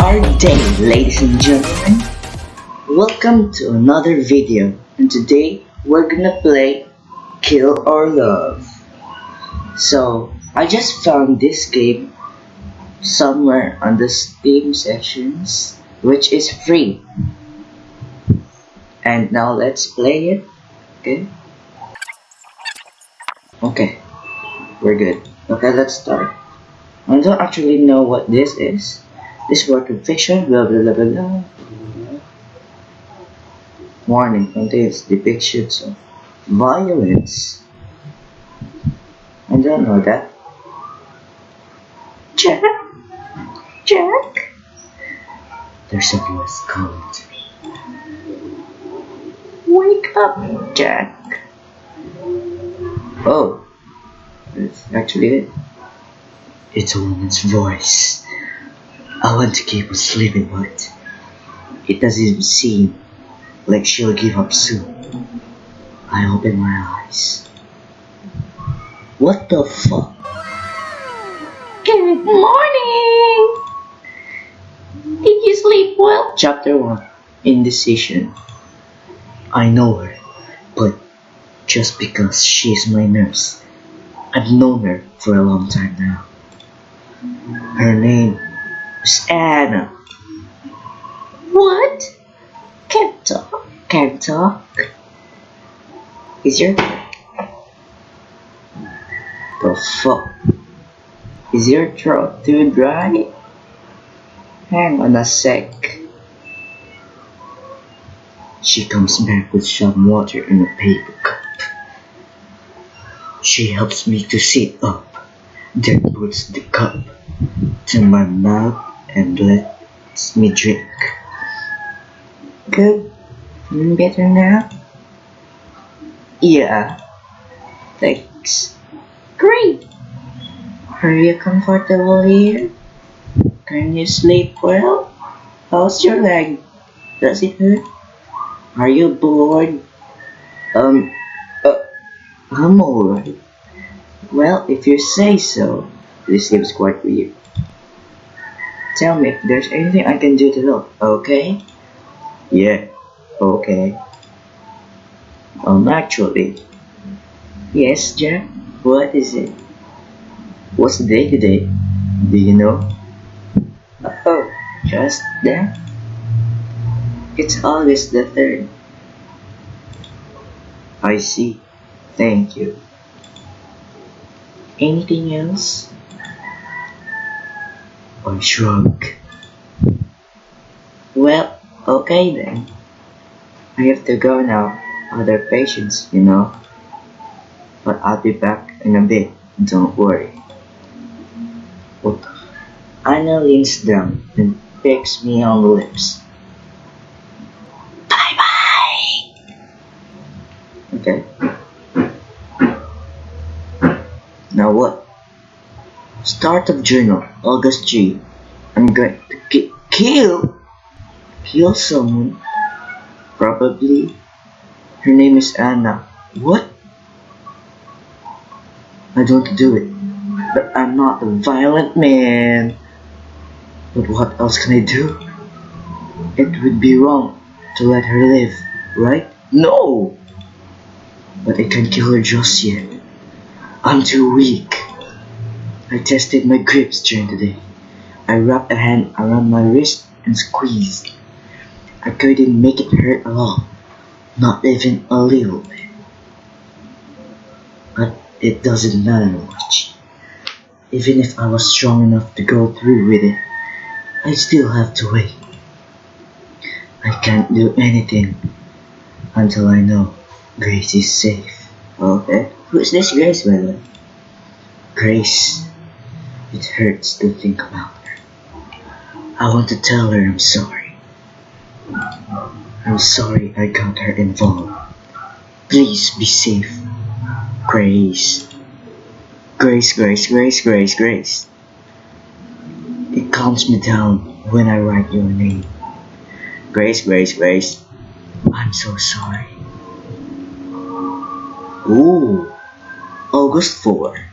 our day, ladies and gentlemen. Welcome to another video, and today we're gonna play Kill or Love. So, I just found this game somewhere on the Steam sections, which is free. And now let's play it, okay? Okay, we're good. Okay, let's start. I don't actually know what this is. This work of fiction, blah blah blah blah blah. Warning contains depictions of violence. I don't know that. Jack? Jack? There's a voice calling to me. Wake up, Jack. Oh, that's actually it. It's a woman's voice. I want to keep on sleeping, but it doesn't seem like she'll give up soon. I open my eyes. What the fuck? Good morning! Did you sleep well? Chapter 1. Indecision. I know her, but just because she's my nurse. I've known her for a long time now. Her name is Anna. What? Can't talk? Can't talk? Is your... The fuck? Is your throat too dry? Hang on a sec. She comes back with some water in a paper cup. She helps me to sit up, then puts the cup to my mouth and lets me drink. Good? Feeling better now? Yeah. Thanks. Great! Are you comfortable here? Can you sleep well? How's your leg? Does it hurt? Are you bored? I'm alright. Well, if you say so. This seems quite weird. Tell me if there's anything I can do to help, okay? Yeah, okay. Actually. Yes, Jack? What is it? What's the day today? Do you know? Oh, just that? It's August the 3rd. I see. Thank you. Anything else? I shrug. Well, okay then. I have to go now. Other patients, you know. But I'll be back in a bit. Don't worry. Oh. Anna leans down and pecks me on the lips. Bye bye. Okay. Now what? Start of journal, August 3. I'm going to kill someone. Probably. Her name is Anna. What? I don't do it. But I'm not a violent man. But what else can I do? It would be wrong to let her live, right? No! But I can't kill her just yet. I'm too weak. I tested my grips during the day. I wrapped a hand around my wrist and squeezed. I couldn't make it hurt at all. Not even a little bit. But it doesn't matter much. Even if I was strong enough to go through with it, I still have to wait. I can't do anything until I know Grace is safe. Okay? Who's this Grace, by the way? Grace. It hurts to think about her. I want to tell her I'm sorry. I'm sorry I got her involved. Please be safe. Grace. Grace. It calms me down when I write your name. Grace. I'm so sorry. Ooh. August 4.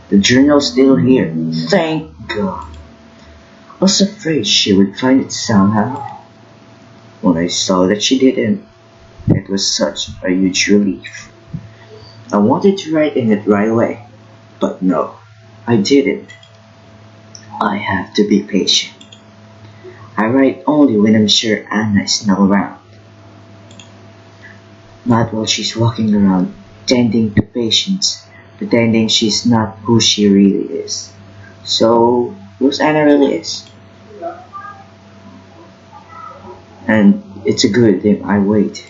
The journal's still here. Thank God. was afraid she would find it somehow. When I saw that she didn't, it was such a huge relief. I wanted to write in it right away, but no, I didn't. I have to be patient. I write only when I'm sure Anna is not around, not while she's walking around tending to patients, pretending she's not who she really is. So, who's Anna really is? And it's a good thing I wait.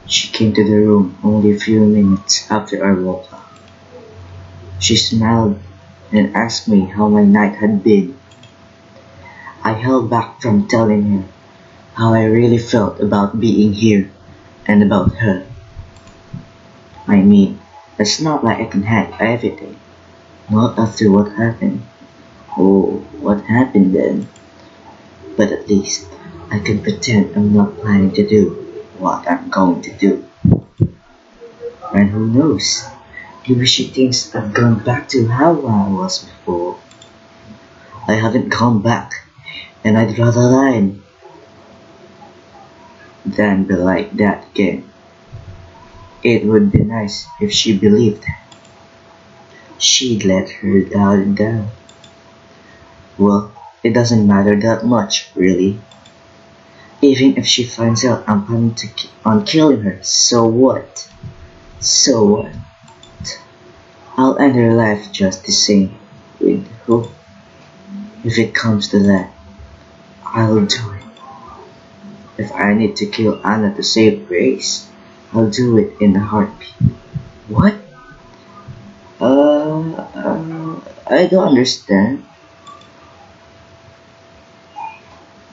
She came to the room only a few minutes after I walked out. She smiled and asked me how my night had been. I held back from telling her how I really felt about being here and about her. I mean, it's not like I can handle everything. Not after what happened. Oh, what happened then? But at least I can pretend I'm not planning to do what I'm going to do. And who knows? Maybe she thinks I've gone back to how I was before. I haven't gone back, and I'd rather lie than be like that again. It would be nice if she believed she'd let her down. Well, it doesn't matter that much, really. Even if she finds out I'm planning on killing her, so what? So what? I'll end her life just the same. With who? If it comes to that, I'll do it. If I need to kill Anna to save Grace, I'll do it in a heartbeat. What? I don't understand.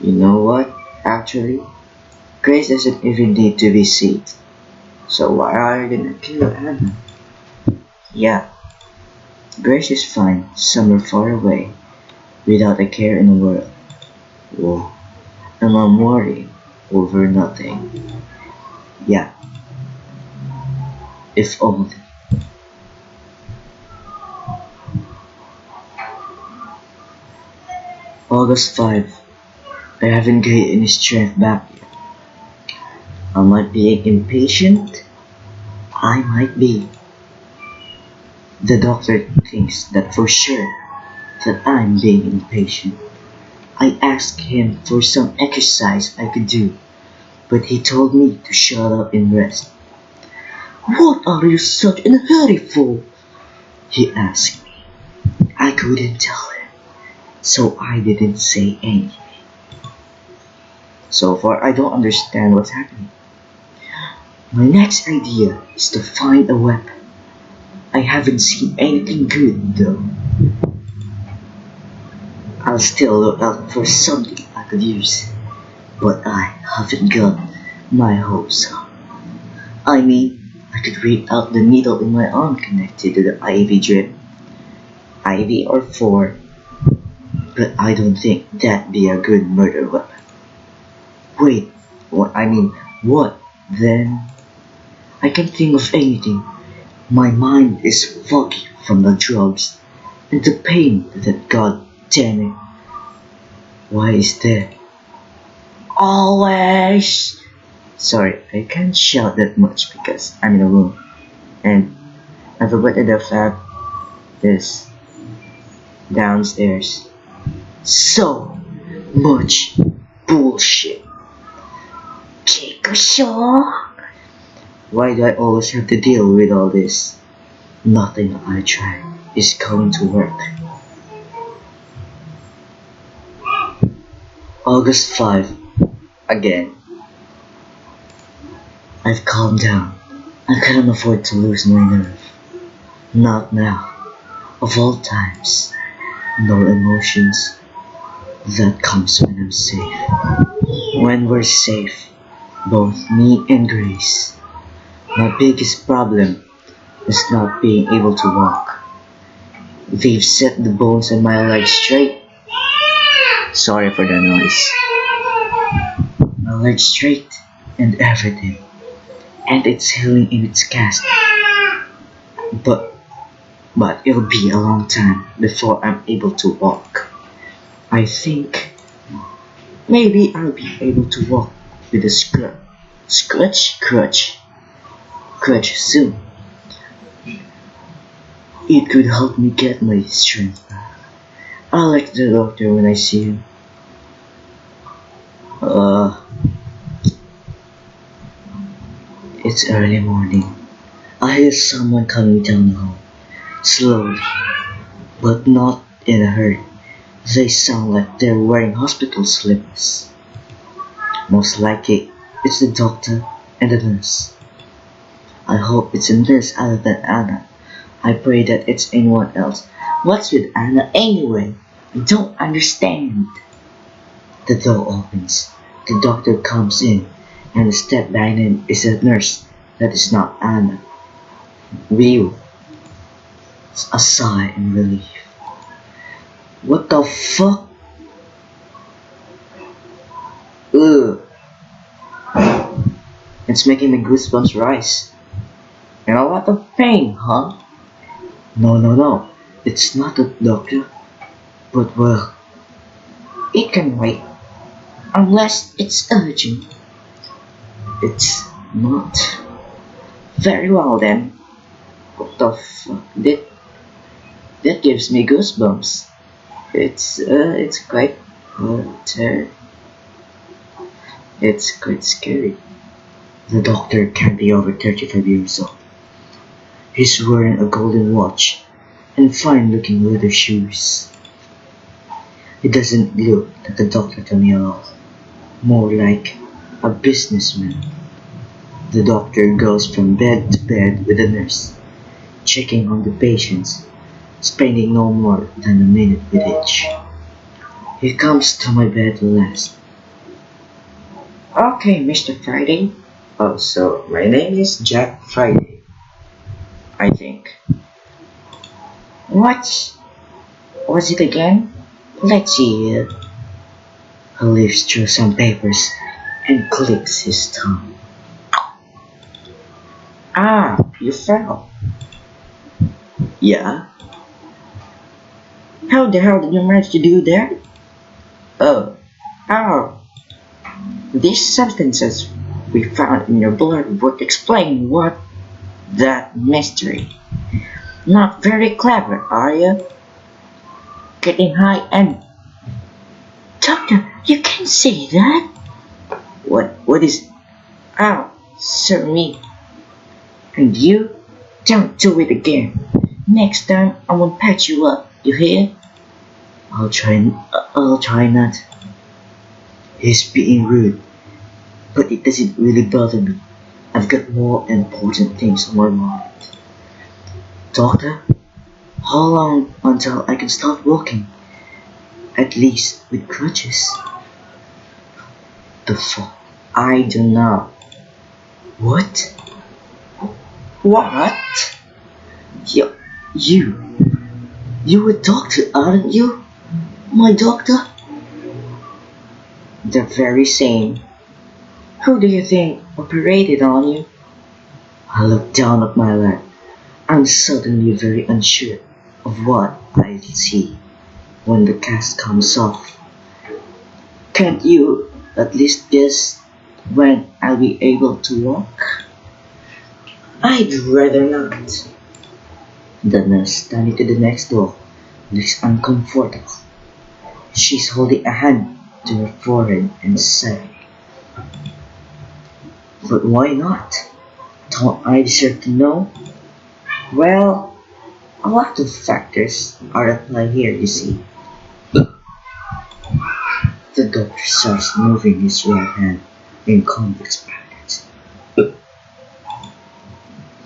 You know what? Actually, Grace doesn't even need to be saved. So why are you gonna kill Anna? Yeah, Grace is fine somewhere far away, without a care in the world. Whoa, and I'm worrying over nothing. Yeah, if only. August 5. I haven't gained any strength back yet. Am I being impatient? I might be. The doctor thinks that for sure that I'm being impatient. I asked him for some exercise I could do, but he told me to shut up and rest. What are you such in a hurry for? He asked me. I couldn't tell him, so I didn't say anything. So far, I don't understand what's happening. My next idea is to find a weapon. I haven't seen anything good though. I'll still look out for something I could use, but I haven't got my hopes up. I mean, I could rip out the needle in my arm connected to the IV drip, IV or 4, but I don't think that'd be a good murder weapon. Wait, what then? I can't think of anything. My mind is foggy from the drugs and the pain that god damn it. Why is there? Always! Sorry, I can't shout that much because I'm in a room. And I forgot that the fab is downstairs. So much bullshit. Take a shot. Why do I always have to deal with all this? Nothing I try is going to work. August 5. Again. I've calmed down. I couldn't afford to lose my nerve. Not now. Of all times. No emotions. That comes when I'm safe. When we're safe. Both me and Grace. My biggest problem is not being able to walk. They've set the bones in my legs straight. Sorry for the noise. My legs straight and everything. And it's healing in its cast. But but it'll be a long time before I'm able to walk. I think maybe I'll be able to walk with a crutch soon. It could help me get my strength back. I'll let the doctor when I see him. Uh, it's early morning. I hear someone coming down the hall, slowly, but not in a hurry. They sound like they're wearing hospital slippers. Most likely, it's the doctor and the nurse. I hope it's a nurse other than Anna. I pray that it's anyone else. What's with Anna anyway? I don't understand. The door opens. The doctor comes in, and a step behind him is a nurse that is not Anna. Whew. A sigh in relief. What the fuck? Ugh. It's making my goosebumps rise. And a lot of pain, huh? No. It's not a doctor. But well, it can wait. Unless it's urgent. It's not. Very well then. What the fuck? That gives me goosebumps. It's quite it's quite scary. The doctor can be over 35 years old. He's wearing a golden watch and fine-looking leather shoes. He doesn't look like a doctor to me at all. More like a businessman. The doctor goes from bed to bed with the nurse, checking on the patients, spending no more than a minute with each. He comes to my bed last. Okay, Mr. Friday. Oh, so my name is Jack Friday, I think. What was it again? Let's see here. He leaves through some papers and clicks his tongue. Ah, you fell. Yeah. How the hell did you manage to do that? Oh. These substances we found in your blood would explain what that mystery. Not very clever, are you? Getting high and... Doctor, you can't say that! What is... Ow, sir me. And you, don't do it again. Next time I won't patch you up, you hear? I'll try not. He's being rude, but it doesn't really bother me. I've got more important things on my mind. Doctor, how long until I can start walking? At least with crutches. The fuck? I don't know. What? What? You a doctor, aren't you? My doctor? The very same. Who do you think operated on you? I look down at my leg. I'm suddenly very unsure of what I'll see when the cast comes off. Can't you at least guess when I'll be able to walk? I'd rather not. The nurse standing to the next door looks uncomfortable. She's holding a hand to her forehead and saying, "But why not? Don't I deserve to know?" Well, a lot of factors are at play here, you see. The doctor starts moving his right hand in convex brackets.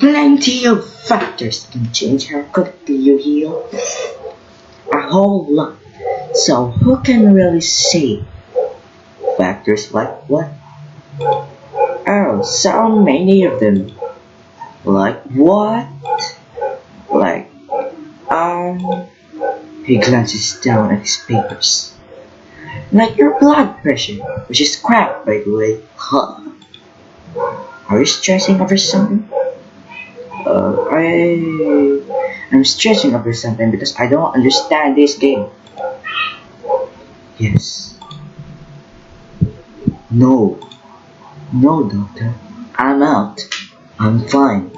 Plenty of factors can change how quickly you heal. A whole lot. So who can really say? Factors like what? Oh, so many of them. Like what? Like, he glances down at his papers. Like your blood pressure, which is crap, by the way. Huh? Are you stressing over something? I'm stressing over something because I don't understand this game. Yes. No. No, doctor. I'm out. I'm fine.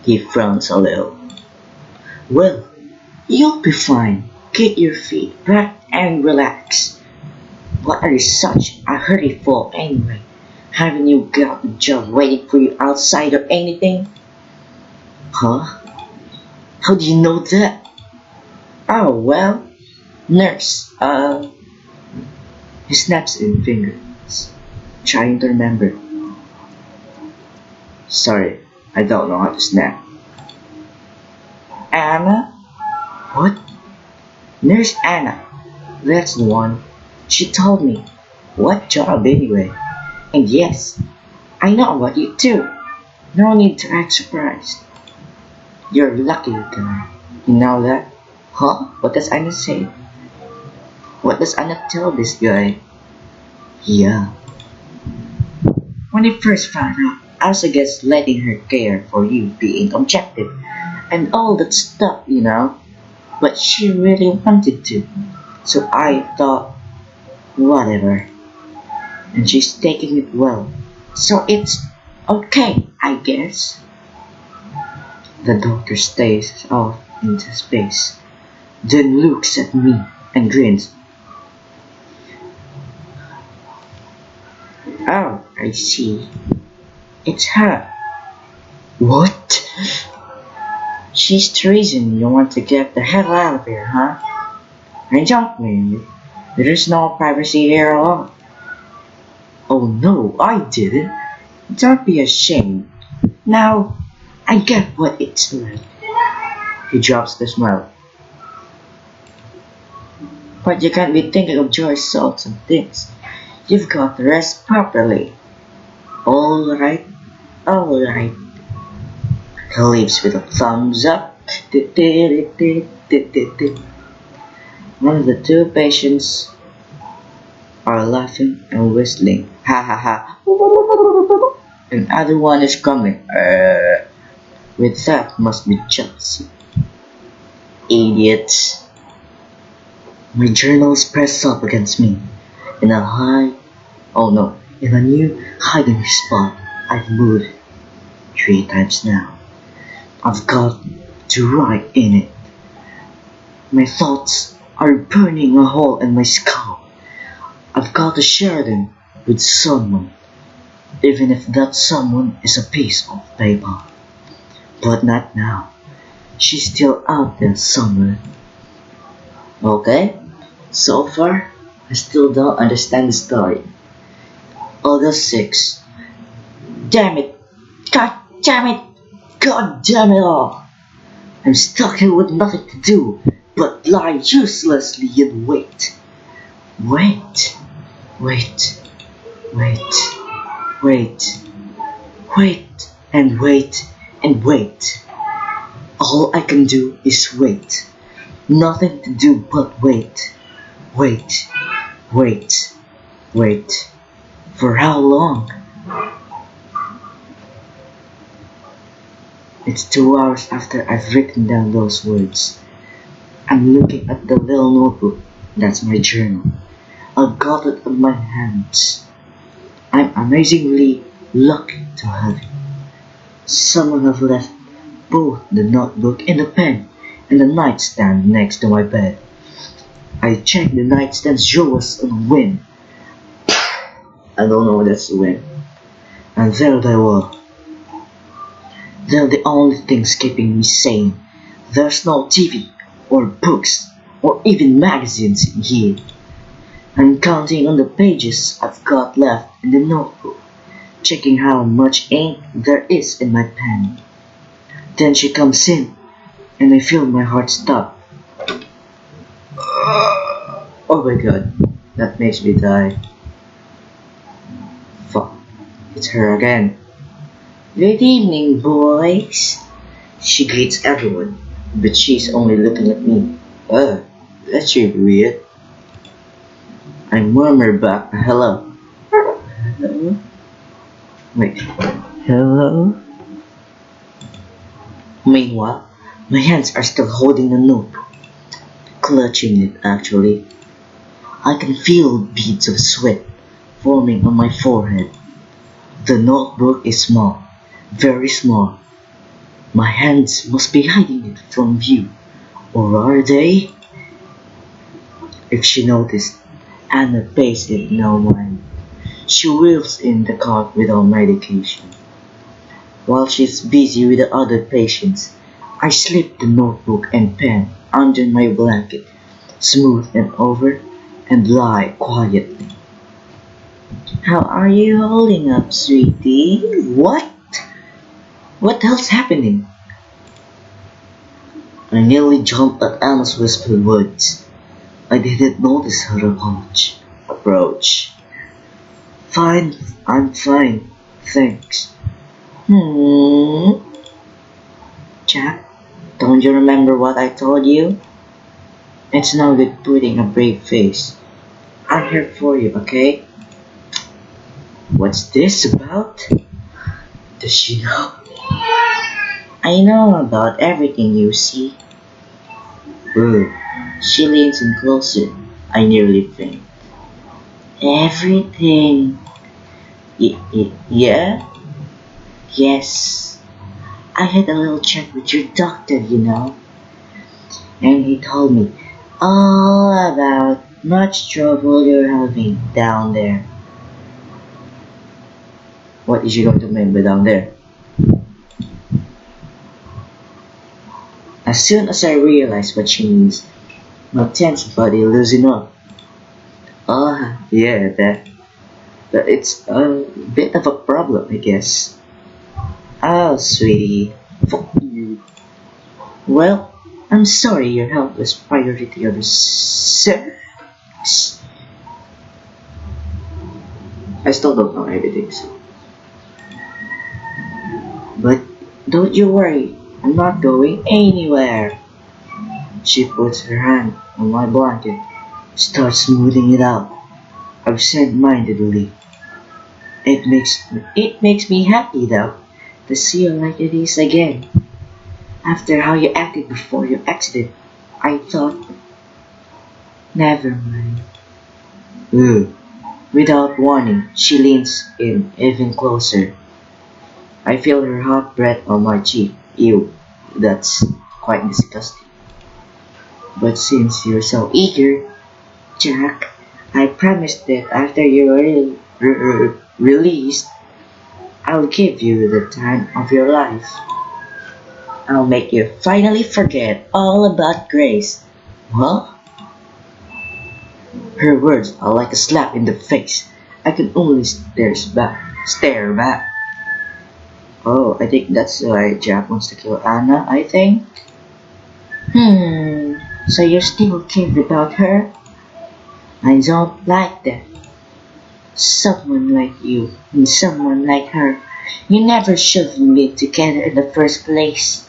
He frowns a little. Well, you'll be fine. Get your feet back and relax. What are you such a hurry for anyway? Haven't you got a job waiting for you outside or anything? Huh? How do you know that? Oh, well, nurse, he snaps in fingers, trying to remember. Sorry, I don't know how to snap. Anna? What? Nurse Anna. That's the one. She told me. What job anyway? And yes, I know what you do. No need to act surprised. You're lucky guy. You know that? Huh? What does Anna say? What does Anna tell this guy? Yeah. When I first found out, I was against letting her care for you being objective and all that stuff, you know. But she really wanted to. So I thought, whatever. And she's taking it well. So it's okay, I guess. The doctor stares off into space, then looks at me and grins. Oh, I see. It's her. What? She's the reason you want to get the hell out of here, huh? I don't mean there's no privacy here at all. Oh no, I didn't. Don't be ashamed. Now, I get what it's like. He drops the smile. But you can't be thinking of Joy's salts and things. You've got to rest properly. Alright, alright. He leaves with a thumbs up. One of the two patients are laughing and whistling. Ha ha ha. And the other one is grumbling. With that must be jealousy. Idiots. My journal is pressed up against me. In a new hiding spot I've moved 3 times now. I've got to write in it. My thoughts are burning a hole in my skull. I've got to share them with someone, even if that someone is a piece of paper. But not now. She's still out there somewhere. Okay, so far, I still don't understand the story. Other 6. Damn it! God damn it! God damn it all! I'm stuck here with nothing to do but lie uselessly and wait. Wait. Wait. Wait. Wait. Wait. And wait. And wait. All I can do is wait. Nothing to do but wait. Wait. Wait. Wait. For how long? It's 2 hours after I've written down those words. I'm looking at the little notebook. That's my journal. I've got it in my hands. I'm amazingly lucky to have it. Someone have left both the notebook and the pen in the nightstand next to my bed. I checked the nightstand's drawers on a whim. I don't know what that's a whim. And there they were. They're the only things keeping me sane. There's no TV, or books, or even magazines in here. I'm counting on the pages I've got left in the notebook, checking how much ink there is in my pen. Then she comes in, and I feel my heart stop. Oh my god, that makes me die. Fuck, it's her again. Good evening, boys. She greets everyone, but she's only looking at me. That's really weird. I murmur back a hello. Hello? Wait, hello? Meanwhile, My hands are still holding the notebook, clutching it actually. I can feel beads of sweat forming on my forehead. The notebook is small, very small. My hands must be hiding it from view, or are they? If she noticed, Anna pays it no mind. She wheels in the cart with our medication. While she's busy with the other patients, I slip the notebook and pen under my blanket, smooth it over, and lie quietly. How are you holding up, sweetie? What? What else happening? I nearly jumped at Anna's whispered words. I didn't notice her approach. Fine, I'm fine, thanks. Jack, don't you remember what I told you? It's no good putting a brave face. I'm here for you, okay? What's this about? Does she know? I know about everything you see. Ooh, she leans in closer. I nearly faint. Everything. Yeah? Yes. I had a little chat with your doctor, and he told me all about much trouble you're having down there. What is she going to remember down there? As soon as I realized what she means, my tense body loosened up. Yeah, that it's a bit of a problem, I guess. Oh, sweetie, fuck you. Well, I'm sorry your health was priority over sex. I still don't know everything, so. But don't you worry, I'm not going anywhere. She puts her hand on my blanket, starts smoothing it out, absent-mindedly. It makes me happy though to see you like it is again. After how you acted before your accident, I thought, never mind. Ugh. Without warning, she leans in even closer. I feel her hot breath on my cheek. Ew, that's quite disgusting. But since you're so eager, Jack, I promise that after you're released, I'll give you the time of your life. I'll make you finally forget all about Grace. What? Her words are like a slap in the face. I can only stare back. Oh, I think that's why Jack wants to kill Anna, I think. So you still care about her? I don't like that. Someone like you and someone like her, you never should have been together in the first place.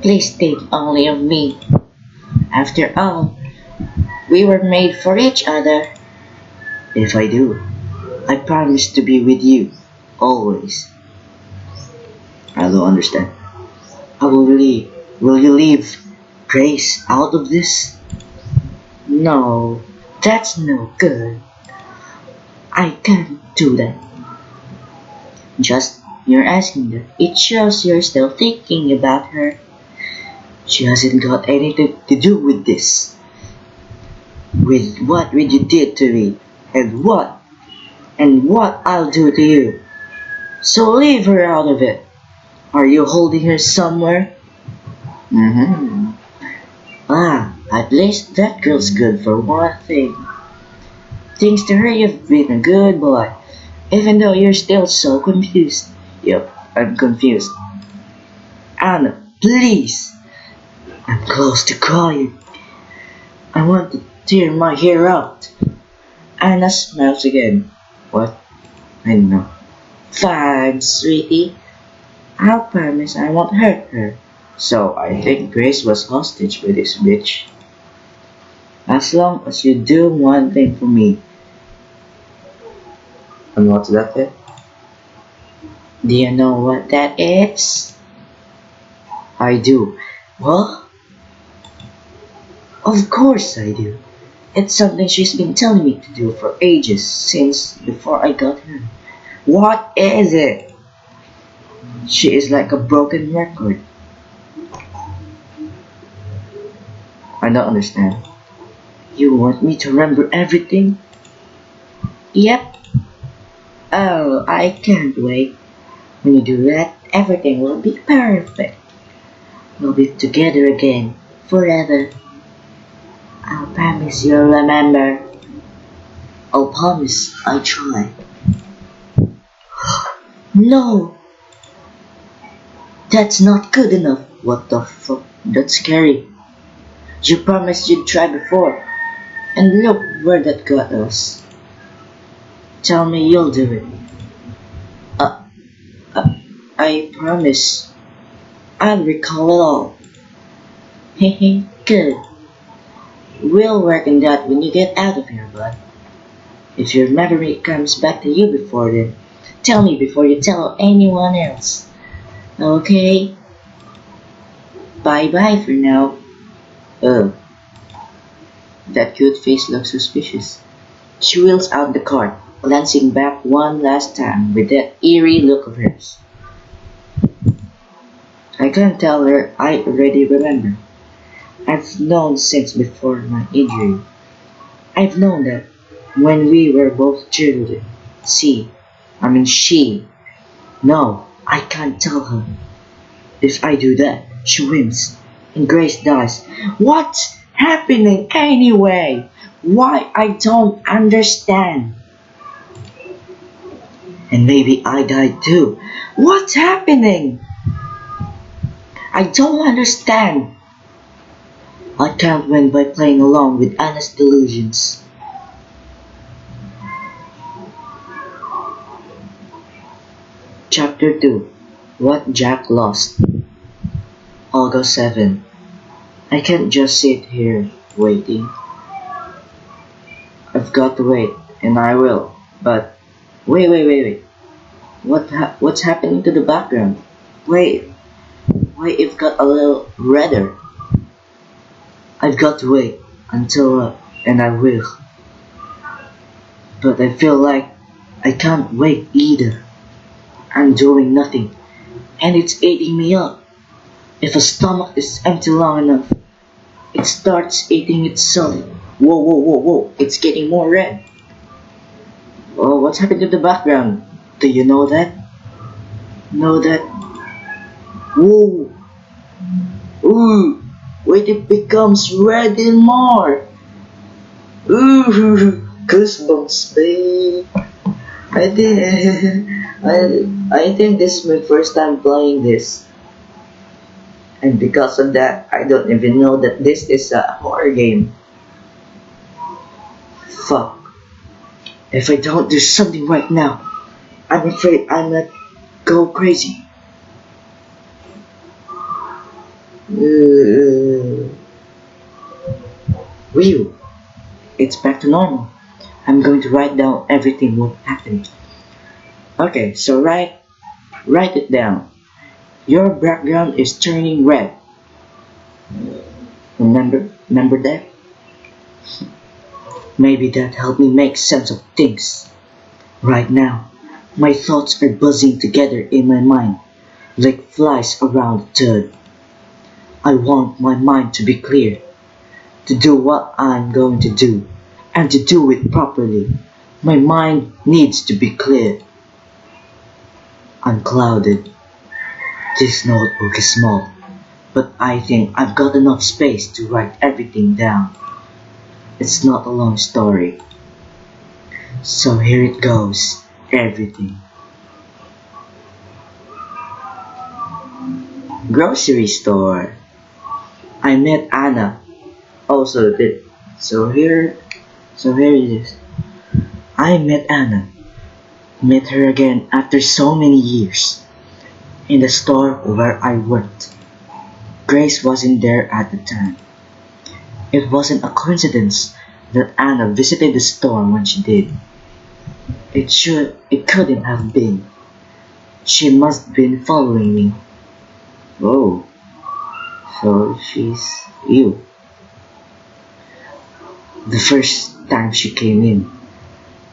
Please think only of me. After all, we were made for each other. If I do, I promise to be with you, always. I don't understand. I will leave. Will you leave Grace out of this? No, that's no good. I can't do that. Just you're asking that. It shows you're still thinking about her. She hasn't got anything to do with this. With what you did to me, and what I'll do to you. So leave her out of it. Are you holding her somewhere? Mm-hmm. At least that girl's good for one thing. Thanks to her, you've been a good boy, even though you're still so confused. Yep, I'm confused. Anna, please. I'm close to crying. I want to tear my hair out. Anna smiles again. What? I don't know. Fine, sweetie. I'll promise I won't hurt her. So I think Grace was hostage with this bitch. As long as you do one thing for me. And what's that then? Do you know what that is? I do. What? Of course I do. It's something she's been telling me to do for ages, since before I got here. What is it? She is like a broken record. I don't understand. You want me to remember everything? Yep. Oh, I can't wait. When you do that, everything will be perfect. We'll be together again, forever. I'll promise you'll remember. I'll promise I try. No! That's not good enough. What the fuck? That's scary. You promised you'd try before. And look where that got us. Tell me you'll do it. Uh, I promise. I'll recall it all. Hehe, good. We'll work on that when you get out of here, bud. If your memory comes back to you before then, tell me before you tell anyone else. Okay? Bye-bye for now. Oh, that cute face looks suspicious. She wheels out the cart, glancing back one last time with that eerie look of hers. I can't tell her I already remember. I've known since before my injury. I've known that when we were both children. She. No, I can't tell her. If I do that, she wins, and Grace dies. What's happening anyway? Why I don't understand. And maybe I died too. What's happening? I don't understand. I can't win by playing along with Anna's delusions. Chapter 2. What Jack Lost. August 7. I can't just sit here waiting. I've got to wait, and I will. But wait. What's happening to the background? Wait, why it got a little redder? I've got to wait until and I will. But I feel like I can't wait either. I'm doing nothing, and it's eating me up. If a stomach is empty long enough, it starts eating itself. Whoa, it's getting more red. Oh, what's happened to the background? Do you know that? Know that? Whoa! Ooh! Wait, it becomes red and more! Ooh! Goosebumps, babe! I think this is my first time playing this. And because of that, I don't even know that this is a horror game. Fuck. If I don't do something right now, I'm afraid I might go crazy. Whew. It's back to normal. I'm going to write down everything what happened. Okay, so write it down. Your background is turning red. Remember that? Maybe that helped me make sense of things. Right now, my thoughts are buzzing together in my mind, like flies around a turd. I want my mind to be clear, to do what I'm going to do, and to do it properly. My mind needs to be clear. I'm clouded. This notebook is small, but I think I've got enough space to write everything down. It's not a long story. So here it goes, everything. Grocery store. I met Anna. Also did. So here it is. I met Anna. Met her again after so many years. In the store where I worked. Grace wasn't there at the time. It wasn't a coincidence that Anna visited the store when she did. It couldn't have been. She must have been following me. Whoa. So she's you. The first time she came in,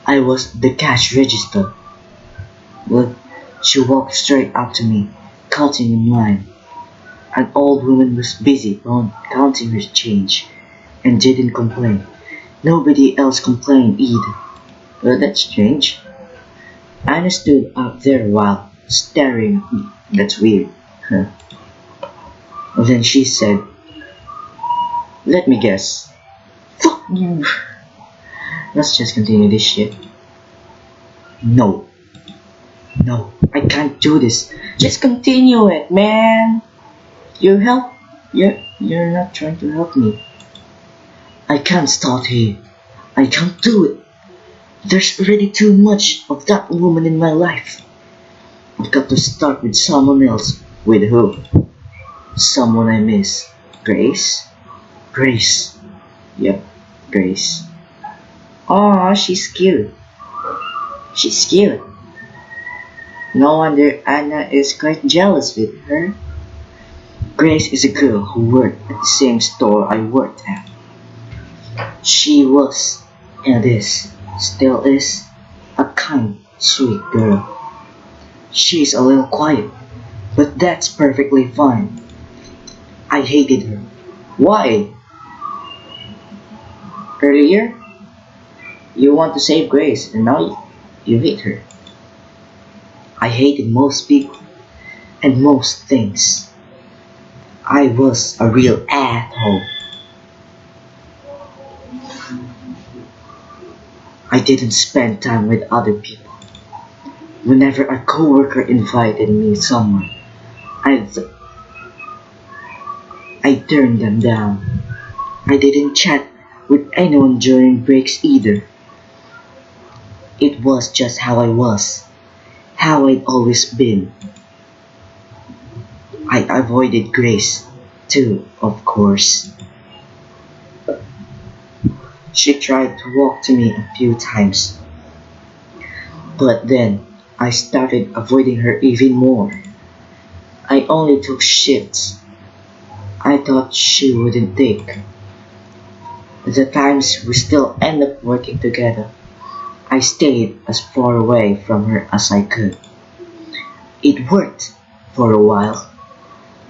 I was the cash register. But she walked straight up to me, cutting in line. An old woman was busy counting her change and didn't complain. Nobody else complained either. Well, that's strange. Anna stood up there while staring at me. That's weird. Huh. Then she said, "Let me guess." Fuck you. Let's just continue this shit. No. No, I can't do this. Just continue it, man. You help. You're not trying to help me. I can't start here. I can't do it. There's already too much of that woman in my life. I've got to start with someone else. With who? Someone I miss. Grace? Grace. Yep, Grace. Aw, she's cute. She's cute. No wonder Anna is quite jealous with her. Grace is a girl who worked at the same store I worked at. She was, and still is, a kind, sweet girl. She's a little quiet, but that's perfectly fine. I hated her. Why? Earlier, you want to save Grace, and now you hate her. I hated most people and most things. I was a real asshole. I didn't spend time with other people. Whenever a coworker invited me somewhere, I turned them down. I didn't chat with anyone during breaks either. It was just how I was, how I'd always been. I avoided Grace, too, of course. She tried to walk to me a few times, but then I started avoiding her even more. I only took shifts I thought she wouldn't take. The times we still end up working together, I stayed as far away from her as I could. It worked for a while.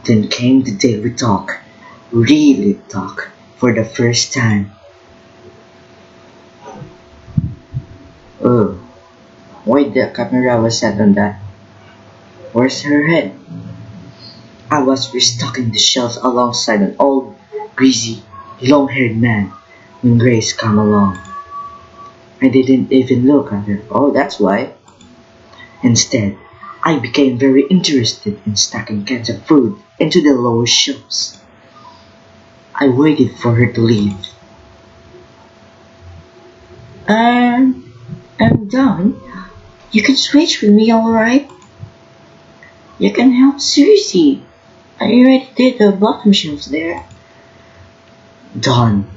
Then came the day we really talk, for the first time. Oh, why the camera was set on that? Where's her head? I was restocking the shelves alongside an old, greasy, long-haired man when Grace came along. I didn't even look at her. Oh, that's why. Instead, I became very interested in stacking cans of food into the lower shelves. I waited for her to leave. I'm done. You can switch with me, alright? You can help Susie. I already did the bottom shelves there. Don,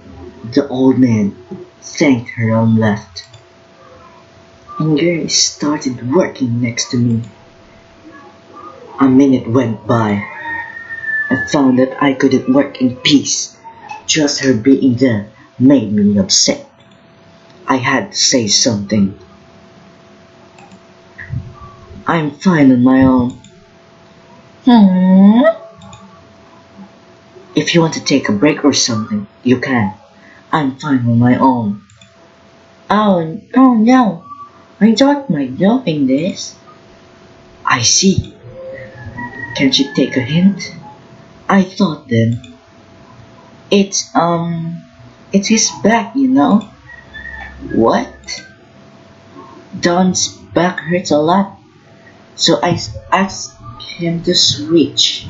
the old man, thanked her and left. And Grace started working next to me. A minute went by. I found that I couldn't work in peace. Just her being there made me upset. I had to say something. I'm fine on my own. If you want to take a break or something, you can. I'm fine on my own. Oh no. I don't mind doing this. I see. Can't you take a hint? I thought then. It's his back, you know. What? Don's back hurts a lot, so I asked him to switch.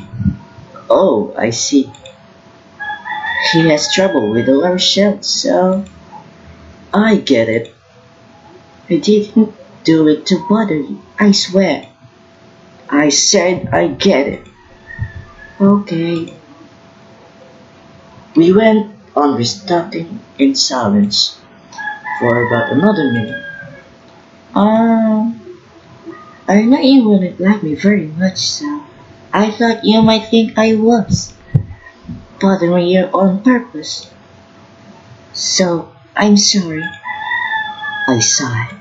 Oh, I see. He has trouble with the lower shelf, so I get it. I didn't do it to bother you, I swear. I said I get it. Okay. We went on restocking in silence for about another minute. I know you wouldn't like me very much, so I thought you might think I was. bothering you on purpose. So, I'm sorry. I sigh.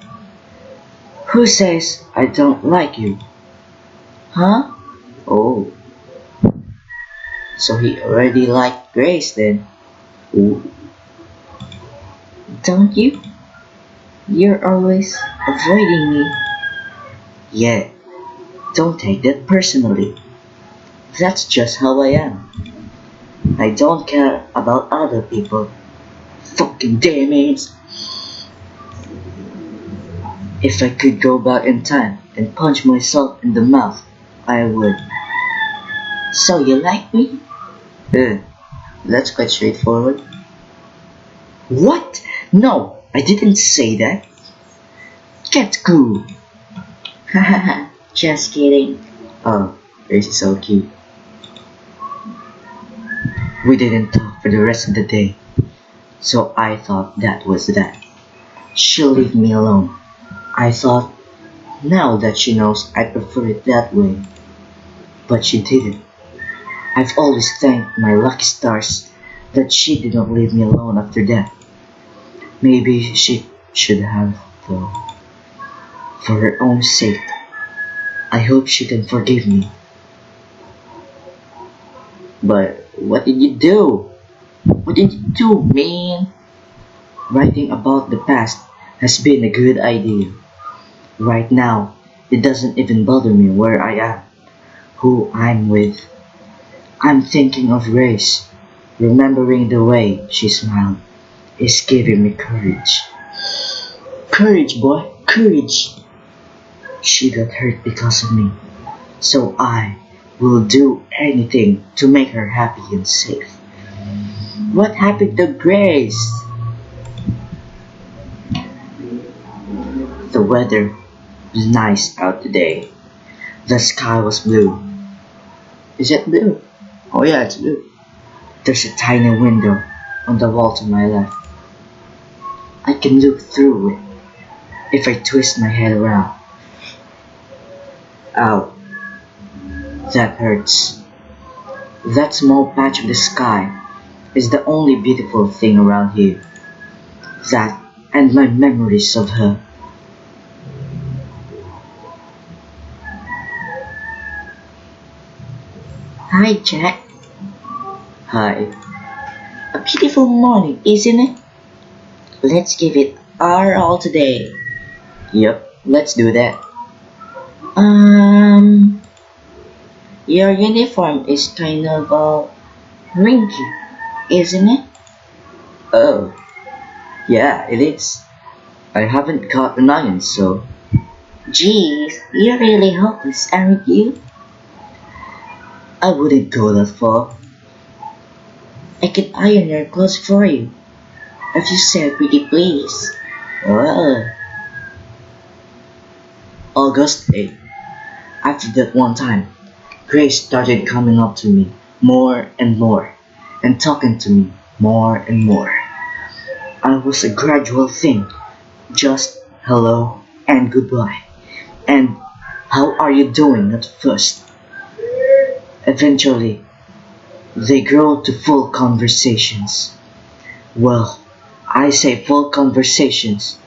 Who says I don't like you? Huh? Oh, so he already liked Grace then. Ooh. Don't you? You're always avoiding me. Yeah, don't take that personally. That's just how I am. I don't care about other people. Fucking damn it! If I could go back in time and punch myself in the mouth, I would. So you like me? That's quite straightforward. What? No, I didn't say that. Get cool. Hahaha, just kidding. Oh, Grace is so cute. We didn't talk for the rest of the day, so I thought that was that. She'll leave me alone. I thought, now that she knows I prefer it that way. But she didn't. I've always thanked my lucky stars that she didn't leave me alone after that. Maybe she should have, though. For her own sake, I hope she can forgive me. But what did you do? What did you do, man? Writing about the past has been a good idea. Right now, it doesn't even bother me where I am, who I'm with. I'm thinking of Grace. Remembering the way she smiled is giving me courage. Courage, boy, courage. She got hurt because of me, so I will do anything to make her happy and safe. What happened to Grace? The weather was nice out today. The sky was blue. Is it blue? Oh yeah, it's blue. There's a tiny window on the wall to my left. I can look through it if I twist my head around. Ow, that hurts. That small patch of the sky is the only beautiful thing around here. That and my memories of her. Hi, Jack. Hi. A beautiful morning, isn't it? Let's give it our all today. Yep, let's do that. Your uniform is kind of wrinkly, isn't it? Oh, yeah, it is. I haven't got an iron, so. Jeez, you're really hopeless, aren't you? I wouldn't go that far. I can iron your clothes for you, if you say pretty please. Oh. August 8th. After that one time, Grace started coming up to me more and more, and talking to me more and more. I was a gradual thing, just hello and goodbye, and how are you doing at first. Eventually, they grow to full conversations. Well, I say full conversations.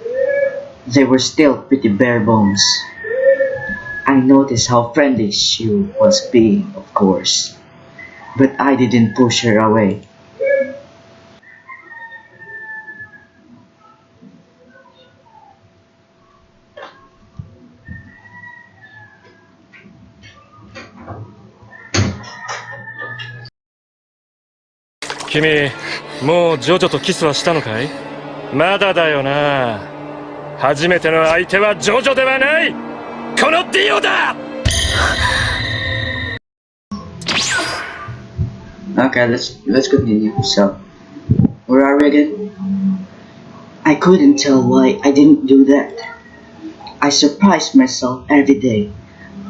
They were still pretty bare bones. I noticed how friendly she was being, of course, but I didn't push her away.君、もうジョジョとキスはしたのかい？まだだよな。初めての相手はジョジョではない！このディオだ！ Okay, let's continue. So, where are we again? I couldn't tell why I didn't do that. I surprised myself every day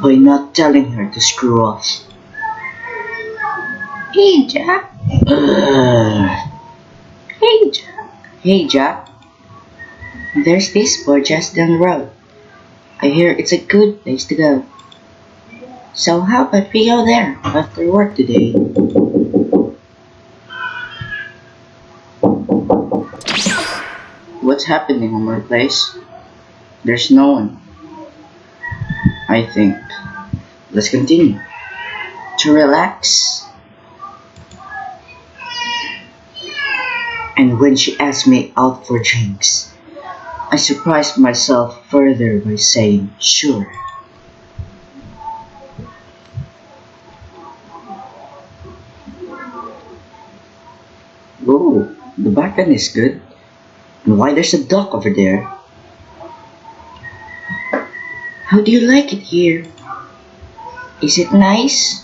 by not telling her to screw off. Hey, Jack. Hey, Jack. Hey, Jack. There's this bar just down the road. I hear it's a good place to go. So how about we go there after work today? What's happening on my place? There's no one. I think. Let's continue. To relax. And when she asked me out for drinks, I surprised myself further by saying, sure. Oh, the background is good. And why there's a duck over there? How do you like it here? Is it nice?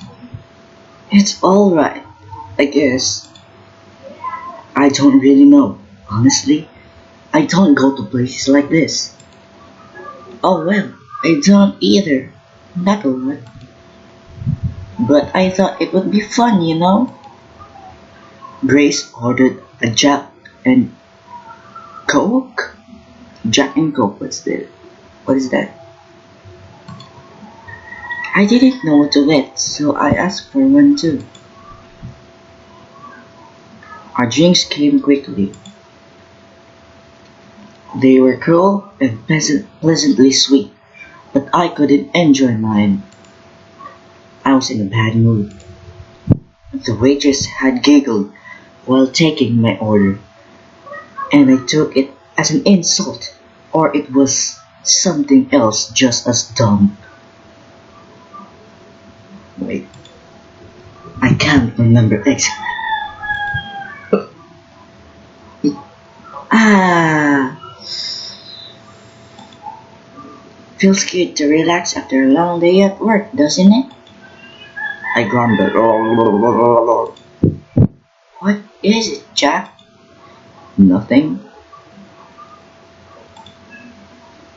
It's alright, I guess. I don't really know. Honestly, I don't go to places like this. Oh well, I don't either. Not a lot. But I thought it would be fun, you know? Grace ordered a Jack and Coke? Jack and Coke, what's that? What is that? I didn't know what to get, so I asked for one too. Our drinks came quickly. They were cool and pleasantly sweet, but I couldn't enjoy mine. I was in a bad mood. The waitress had giggled while taking my order, and I took it as an insult, or it was something else just as dumb. Wait, I can't remember exactly. Feels good to relax after a long day at work, doesn't it? I grumbled. What is it, Jack? Nothing.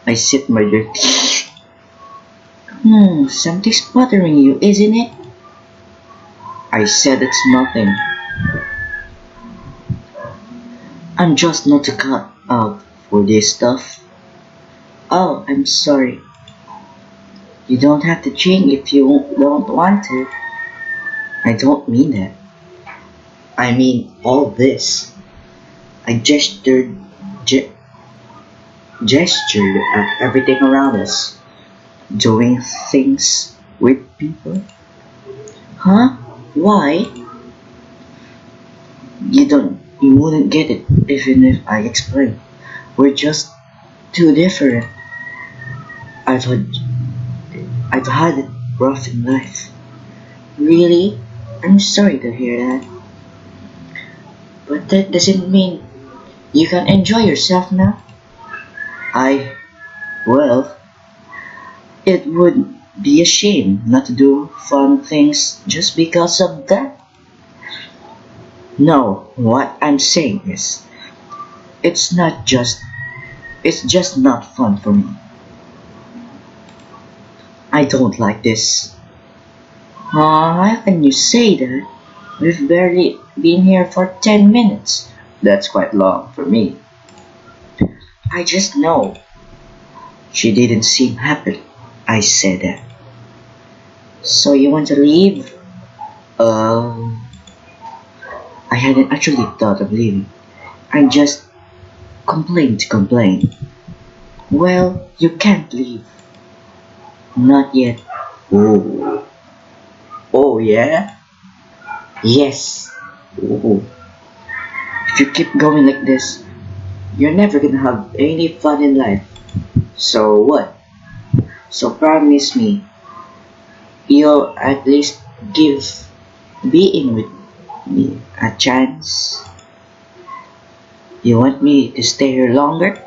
I sip my drink. Something's bothering you, isn't it? I said it's nothing. I'm just not cut out for this stuff. Oh, I'm sorry. You don't have to drink if you don't want to. I don't mean that. I mean all this. I gestured at everything around us. Doing things with people. Huh? Why? You wouldn't get it even if I explained. We're just too different. I've had it rough in life. Really? I'm sorry to hear that. But that doesn't mean you can enjoy yourself now. Well, it would be a shame not to do fun things just because of that. No, what I'm saying is, it's just not fun for me. I don't like this. How can you say that? We've barely been here for 10 minutes. That's quite long for me. I just know. She didn't seem happy. I said that. So you want to leave? I hadn't actually thought of leaving. I just complained to complain. Well, you can't leave. Not yet. Oh. Oh yeah? Yes. Oh. If you keep going like this, you're never gonna have any fun in life. So what? So promise me, you'll at least give being with me a chance. You want me to stay here longer?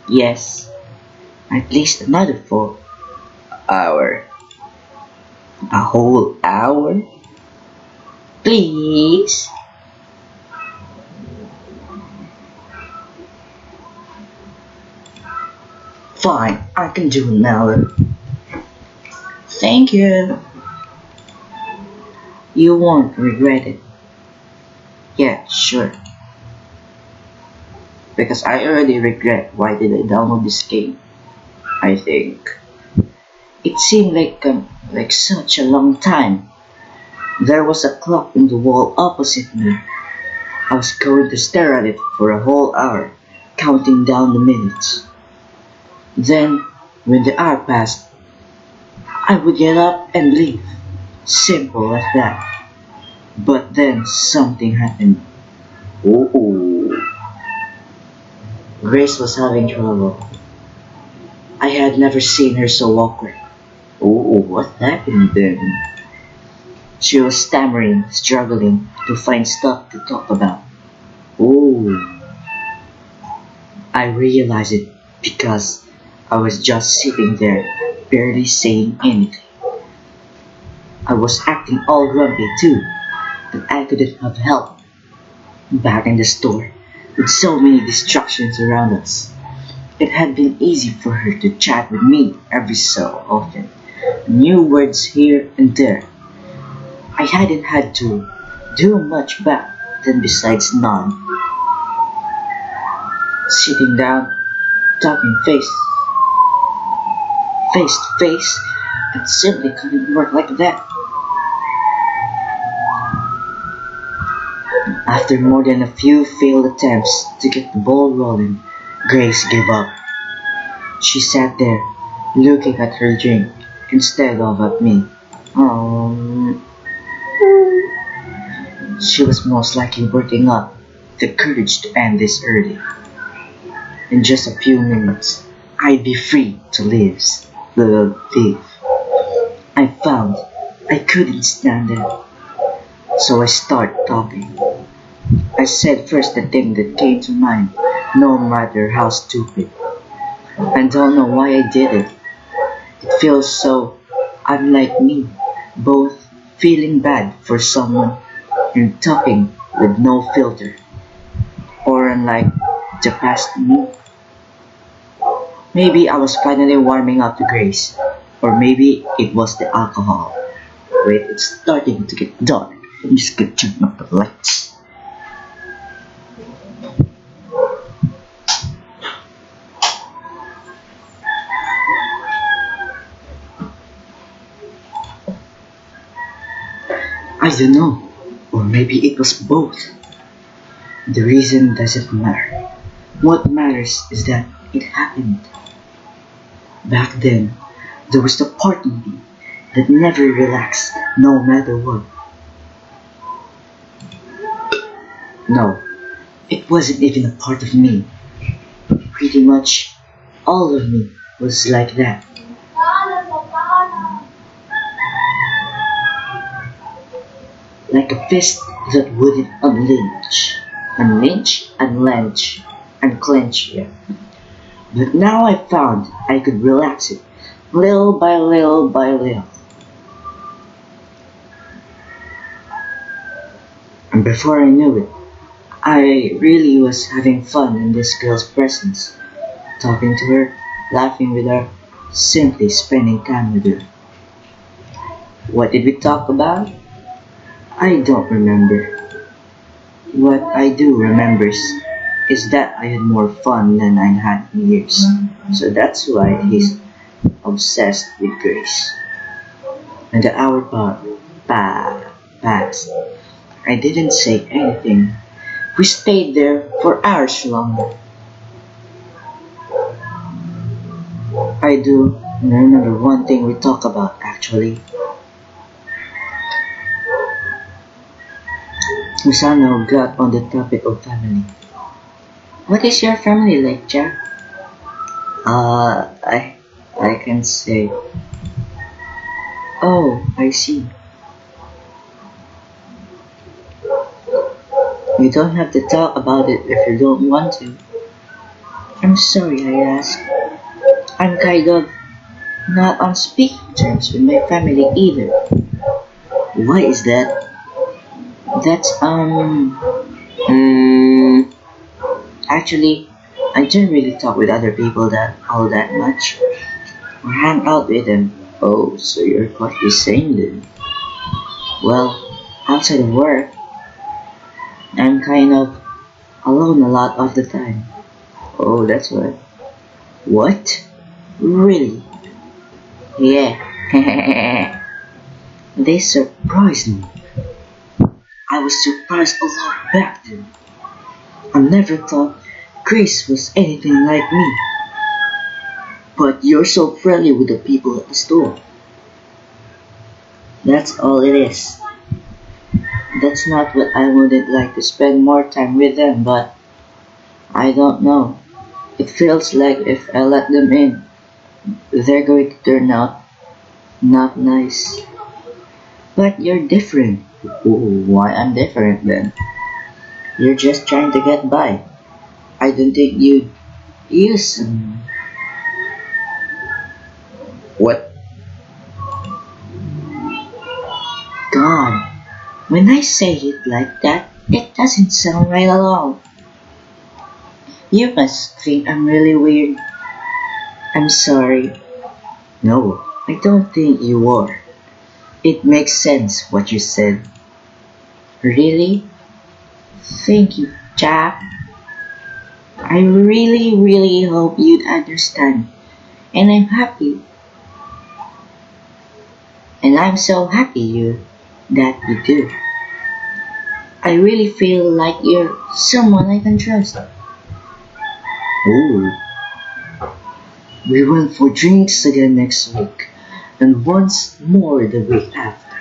Yes. At least another 4 hours. A whole hour? Please? Fine, I can do an hour. Thank you. You won't regret it. Yeah, sure. Because I already regret why did I download this game. I think. It seemed like such a long time. There was a clock on the wall opposite me. I was going to stare at it for a whole hour, counting down the minutes. Then, when the hour passed, I would get up and leave. Simple as that. But then something happened. Oh, Grace was having trouble. I had never seen her so awkward. Oh, what happened then? She was stammering, struggling to find stuff to talk about. Oh, I realized it because I was just sitting there, barely saying anything. I was acting all grumpy too, but I couldn't have helped. Back in the store, with so many distractions around us, it had been easy for her to chat with me every so often. New words here and there. I hadn't had to do much back then besides none. Sitting down, talking face to face, it simply couldn't work like that. After more than a few failed attempts to get the ball rolling, Grace gave up. She sat there, looking at her drink instead of at me. Um, she was most likely working up the courage to end this early. In just a few minutes, I'd be free to leave. The thief. I found I couldn't stand it, so I started talking. I said first the thing that came to mind, no matter how stupid. I don't know why I did it. It feels so unlike me, both feeling bad for someone and talking with no filter, or unlike the past me. Maybe I was finally warming up to Grace, or maybe it was the alcohol. Wait, it's starting to get dark. I'm just gonna turn up the lights. I don't know, or maybe it was both. The reason doesn't matter. What matters is that it happened. Back then, there was the part of me that never relaxed no matter what. No, it wasn't even a part of me. Pretty much all of me was like that. Like a fist that wouldn't unlench, unclench, yeah. But now I found I could relax it, little by little by little. And before I knew it, I really was having fun in this girl's presence, talking to her, laughing with her, simply spending time with her. What did we talk about? I don't remember. What I do remember is that I had more fun than I'd had in years. So that's why he's obsessed with Grace. And the hour passed. I didn't say anything. We stayed there for hours longer. I do remember one thing we talked about actually. We somehow got on the topic of family. What is your family like, Jack? I can say. Oh, I see. You don't have to talk about it if you don't want to. I'm sorry I asked. I'm kind of not on speaking terms with my family either. Why is that? That's actually I don't really talk with other people that all that much or hang out with them. Oh, so you're quite the same then. Well, outside of work, I'm kind of alone a lot of the time. Oh, that's why. What? Really? Yeah. They surprised me. I was surprised a lot back then. I never thought Chris was anything like me. But you're so friendly with the people at the store. That's all it is. That's not what I wouldn't like to spend more time with them, but I don't know. It feels like if I let them in, they're going to turn out not nice. But you're different. Ooh, why I'm different then? You're just trying to get by. I don't think you'd use what? God, when I say it like that, it doesn't sound right at all. You must think I'm really weird. I'm sorry. No, I don't think you are. It makes sense what you said. Really? Thank you, Jack. I really hope you'd understand. And I'm happy. And I'm so happy that you do. I really feel like you're someone I can trust. Ooh. We went for drinks again next week, and once more the week after.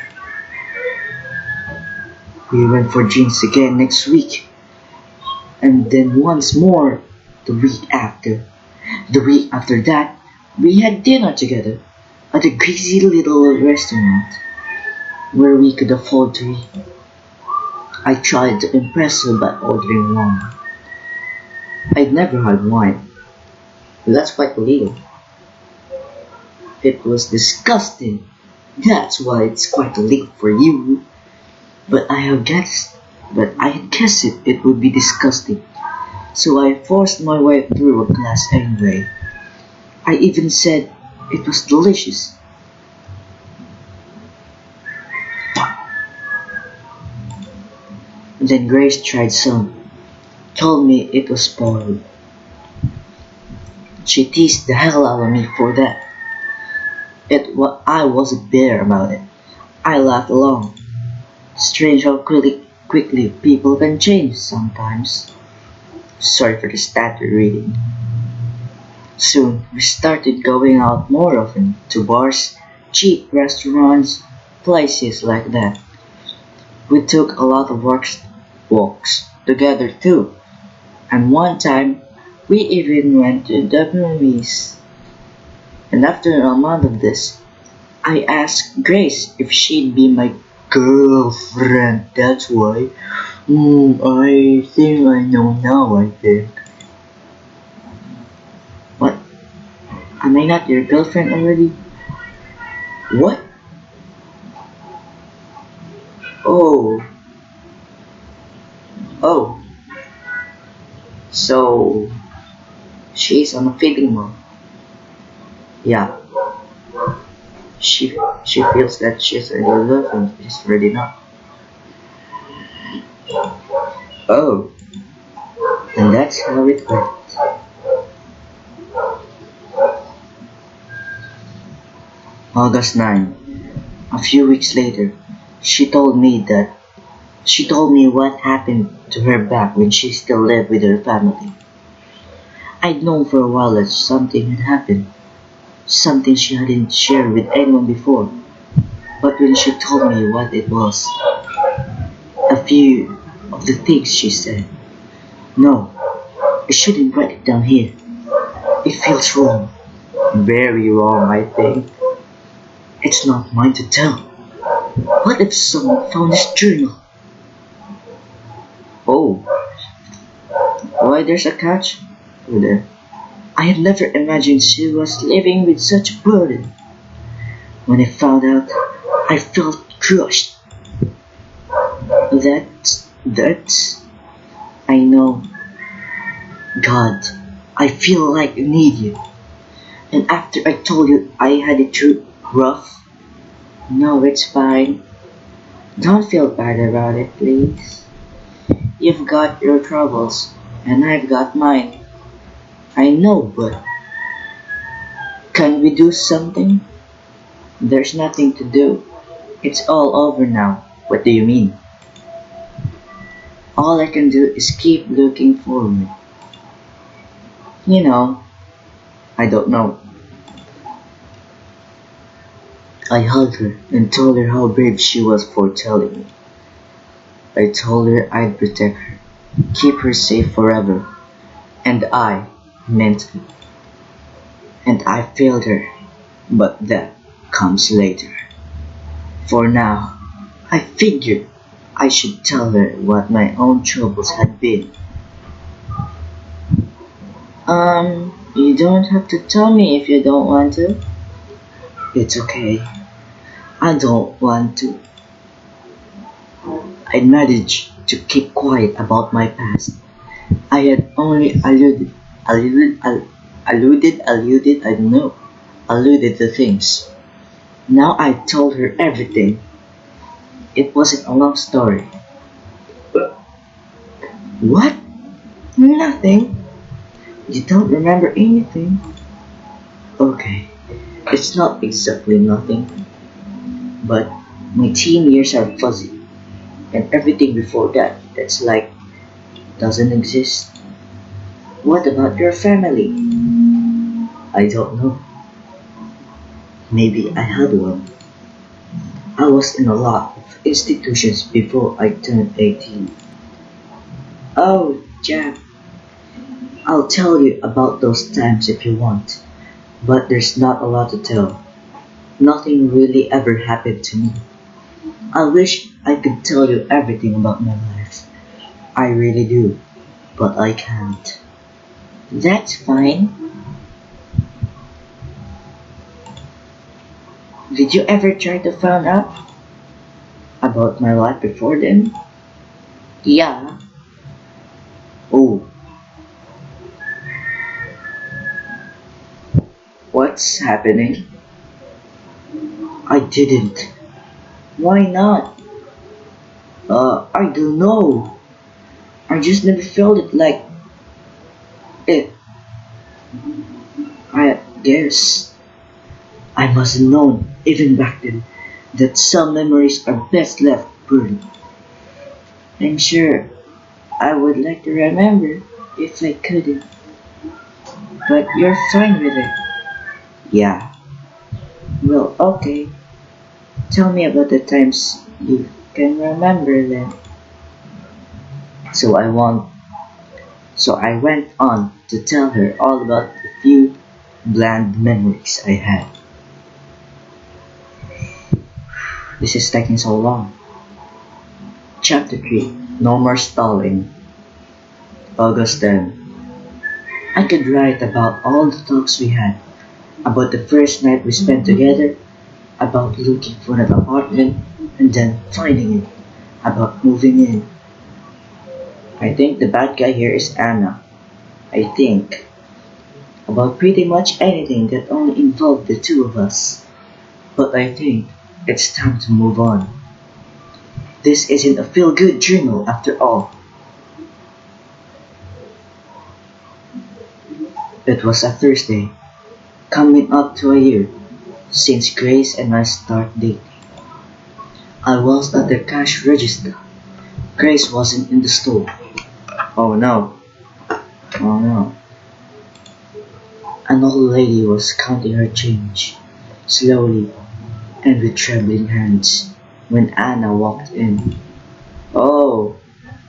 We went for drinks again next week, and then once more the week after. The week after that, we had dinner together at a greasy little restaurant where we could afford to eat. I tried to impress her by ordering wine. I'd never had wine. That's quite illegal. It was disgusting. That's why it's quite illegal for you. But I had guessed it would be disgusting. So I forced my way through a glass anyway. I even said it was delicious. Then Grace tried some, told me it was spoiled. She teased the hell out of me for that. I wasn't bitter about it. I laughed along. Strange how quickly people can change sometimes. Sorry for the stature reading. Soon, we started going out more often to bars, cheap restaurants, places like that. We took a lot of walks together too. And one time, we even went to the movies. And after a month of this, I asked Grace if she'd be my girlfriend. That's why. I think I know now, I think. What? Am I not your girlfriend already? What? Oh. Oh. So, she's on a feeding mode. Yeah. She feels that she's a your girlfriend. She's really not. Oh. And that's how it went. August 9. A few weeks later, she told me what happened to her back when she still lived with her family. I'd known for a while that something had happened, something she hadn't shared with anyone before. But when she told me what it was, a few of the things she said, no, I shouldn't write it down here. It feels wrong. Very wrong, I think. It's not mine to tell. What if someone found this journal? Oh, why there's a catch over there. I had never imagined she was living with such a burden. When I found out, I felt crushed. That's, I know. God, I feel like I need you. And after I told you I had it too rough, no, it's fine. Don't feel bad about it, please. You've got your troubles, and I've got mine. I know, but can we do something? There's nothing to do. It's all over now. What do you mean? All I can do is keep looking forward. You know, I don't know. I hugged her and told her how brave she was for telling me. I told her I'd protect her, keep her safe forever, and I meant it. And I failed her, but that comes later. For now, I figured I should tell her what my own troubles had been. You don't have to tell me if you don't want to. It's okay. I don't want to. I managed to keep quiet about my past. I had only I don't know, alluded to things. Now I told her everything. It wasn't a long story. What? Nothing? You don't remember anything? Okay, it's not exactly nothing, but my teen years are fuzzy, and everything before that, that's like, doesn't exist. What about your family? I don't know. Maybe I had one. I was in a lot of institutions before I turned 18. Oh, Jack, I'll tell you about those times if you want, but there's not a lot to tell. Nothing really ever happened to me. I wish I could tell you everything about my life. I really do, but I can't. That's fine. Did you ever try to find out about my life before then? Yeah. Oh, what's happening? I didn't. Why not? I don't know. I just never felt it like it. I guess I must have known, even back then, that some memories are best left burned. I'm sure I would like to remember if I couldn't, but you're fine with it. Yeah, well, okay. Tell me about the times you can remember then. So I want, so I went on to tell her all about the few bland memories I had. This is taking so long. Chapter 3. No more stalling. August 10. I could write about all the talks we had, about the first night we spent together, about looking for an apartment and then finding it, about moving in. I think the bad guy here is Anna. I think. About pretty much anything that only involved the two of us. But I think it's time to move on. This isn't a feel-good journal after all. It was a Thursday, coming up to a year, since Grace and I started dating. I was at the cash register. Grace wasn't in the store. Oh no. Oh no. An old lady was counting her change, slowly and with trembling hands, when Anna walked in. Oh,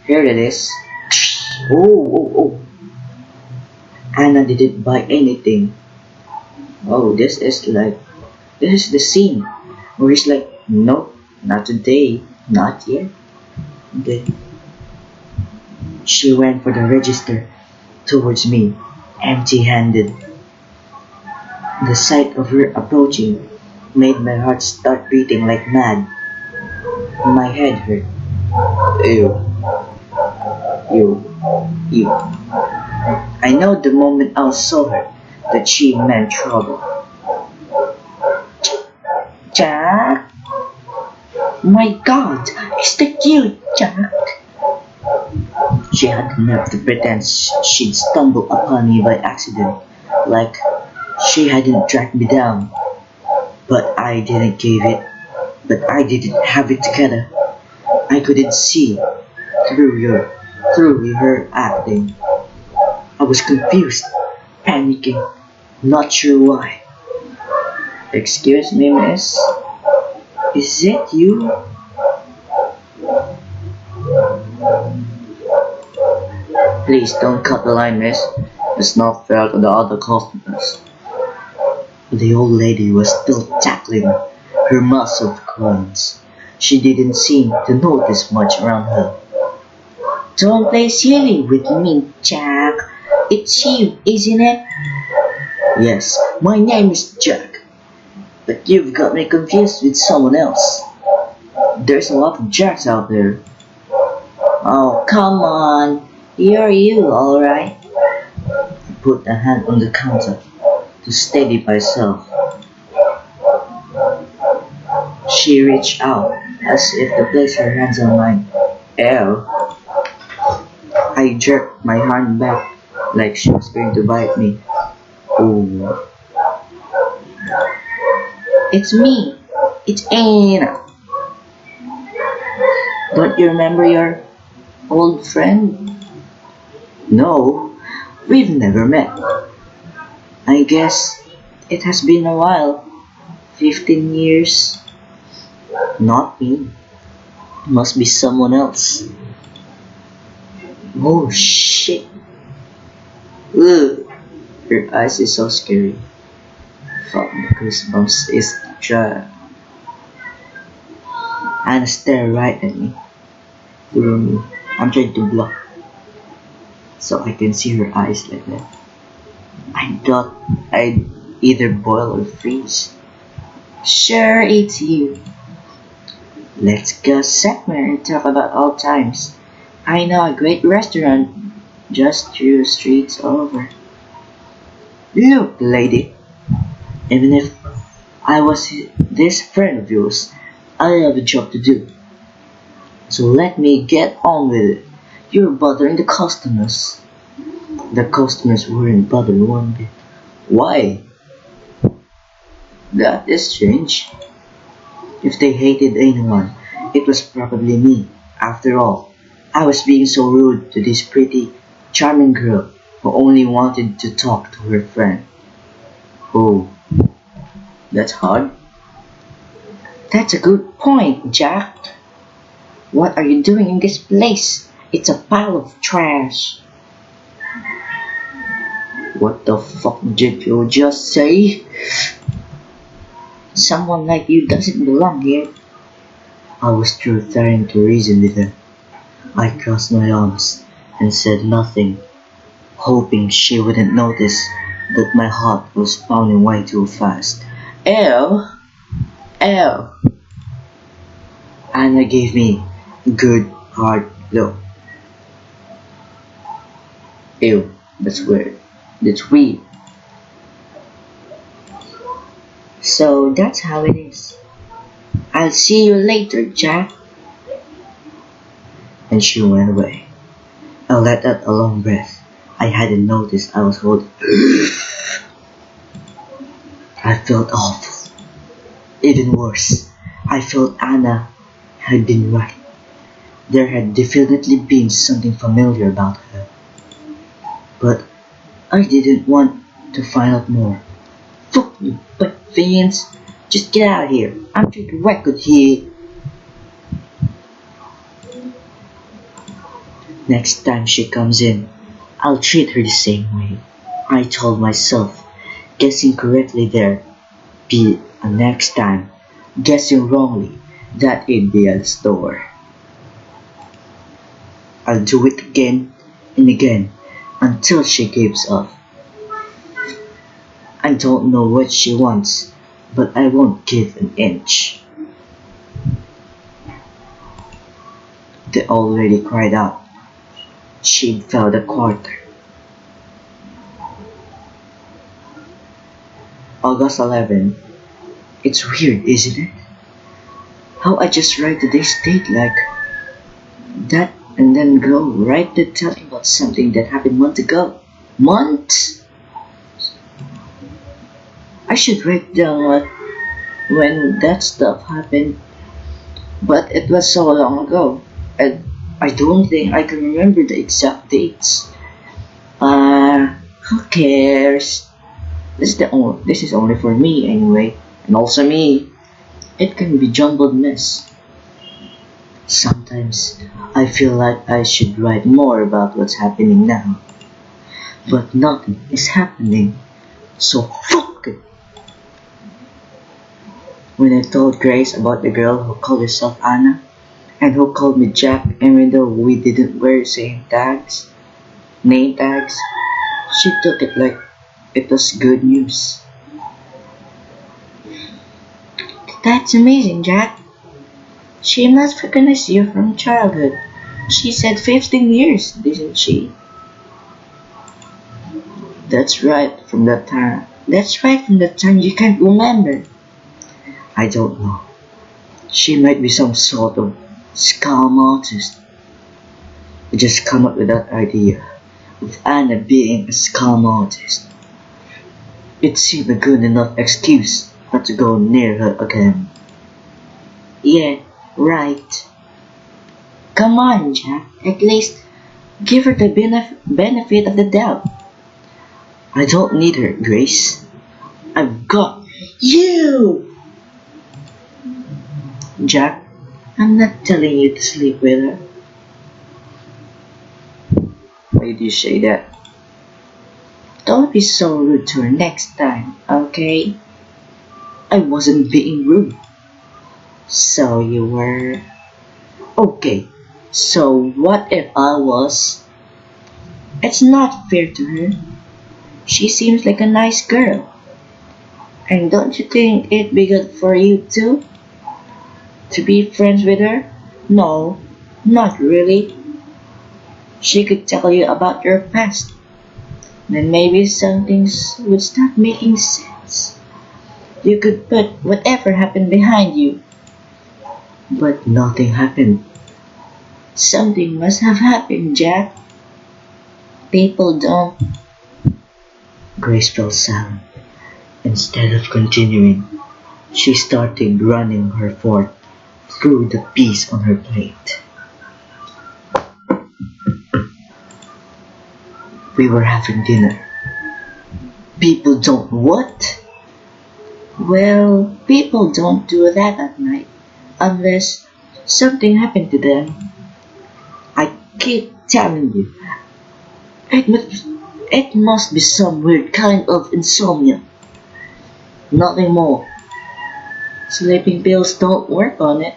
here it is. Oh. Anna didn't buy anything. Oh, this is the scene where he's like, nope, not today, not yet. Then she went for the register towards me, empty-handed. The sight of her approaching made my heart start beating like mad. My head hurt. Ew, ew, ew. I know the moment I saw her that she meant trouble. Jack? My God, is that you, Jack? She had the nerve to pretend she'd stumbled upon me by accident, like she hadn't tracked me down. But I didn't give it. But I didn't have it together. I couldn't see through her acting. I was confused. panicking, not sure why. Excuse me, miss? Is it you? Please don't cut the line, miss. It's not fair to the other customers. The old lady was still tackling her massive coins. She didn't seem to notice much around her. Don't play silly with me, Jack. It's you, isn't it? Yes, my name is Jack. But you've got me confused with someone else. There's a lot of Jacks out there. Oh, come on. You're you, alright? I put a hand on the counter to steady myself. She reached out as if to place her hands on mine. Ew. I jerked my hand back like she was going to bite me. Oh. It's me. It's Anna. Don't you remember your old friend? No, we've never met. I guess it has been a while. 15 years. Not me. Must be someone else. Oh shit. Ugh. Her eyes is so scary. Fuck, the goosebumps is dry. Anna stared right at me. Through me. I'm trying to block so I can see her eyes like that. I thought I'd either boil or freeze. Sure, it's you. Let's go somewhere and talk about old times. I know a great restaurant just 2 streets over. Look, lady. Even if I was this friend of yours, I have a job to do. So let me get on with it. You're bothering the customers. The customers weren't bothered one bit. Why? That is strange. If they hated anyone, it was probably me. After all, I was being so rude to this pretty, charming girl who only wanted to talk to her friend. Oh, that's hard. That's a good point, Jack. What are you doing in this place? It's a pile of trash. What the fuck did you just say? Someone like you doesn't belong here. I was through trying to reason with her. I crossed my arms and said nothing, hoping she wouldn't notice that my heart was pounding way too fast. Ew! Ew! Anna gave me a good, hard look. Ew, that's weird. That's weird. So that's how it is. I'll see you later, Jack. And she went away. I let out a long breath. I hadn't noticed I was holding. I felt awful. Even worse, I felt Anna had been right. There had definitely been something familiar about her. But I didn't want to find out more. Fuck you, butt fiends. Just get out of here. I'm trying to record here. Next time she comes in, I'll treat her the same way. I told myself, guessing correctly there be a next time. Guessing wrongly, that it'd be at the store. I'll do it again and again until she gives up. I don't know what she wants, but I won't give an inch. The old lady cried out. She'd found a quarter. August 11. It's weird, isn't it? How I just write today's date like that and then go right to telling about something that happened months ago. Months? I should write down when that stuff happened, but it was so long ago, and I don't think I can remember the exact dates. Who cares? This is only for me anyway, and also me. It can be jumbled mess. Sometimes I feel like I should write more about what's happening now, but nothing is happening. So fuck it. When I told Grace about the girl who called herself Anna and who called me Jack, even though we didn't wear same name tags, she took it like it was good news. That's amazing, Jack. She must recognize you from childhood. She said 15 years, didn't she? That's right from that time. That's right from the time you can't remember. I don't know. She might be some sort of scam artist. I just come up with that idea of Anna being a scam artist. It seemed a good enough excuse not to go near her again. Yeah, right. Come on, Jack. At least give her the benefit of the doubt. I don't need her, Grace. I've got you! Jack, I'm not telling you to sleep with her. Why did you say that? Don't be so rude to her next time, okay? I wasn't being rude. So you were... Okay, so what if I was? It's not fair to her. She seems like a nice girl. And don't you think it'd be good for you too? To be friends with her? No, not really. She could tell you about your past. Then maybe some things would start making sense. You could put whatever happened behind you. But nothing happened. Something must have happened, Jack. People don't. Grace fell silent. Instead of continuing, she started running her fork through the piece on her plate. We were having dinner. People don't what? Well, people don't do that at night unless something happened to them. I keep telling you, it must be some weird kind of insomnia. Nothing more. Sleeping pills don't work on it.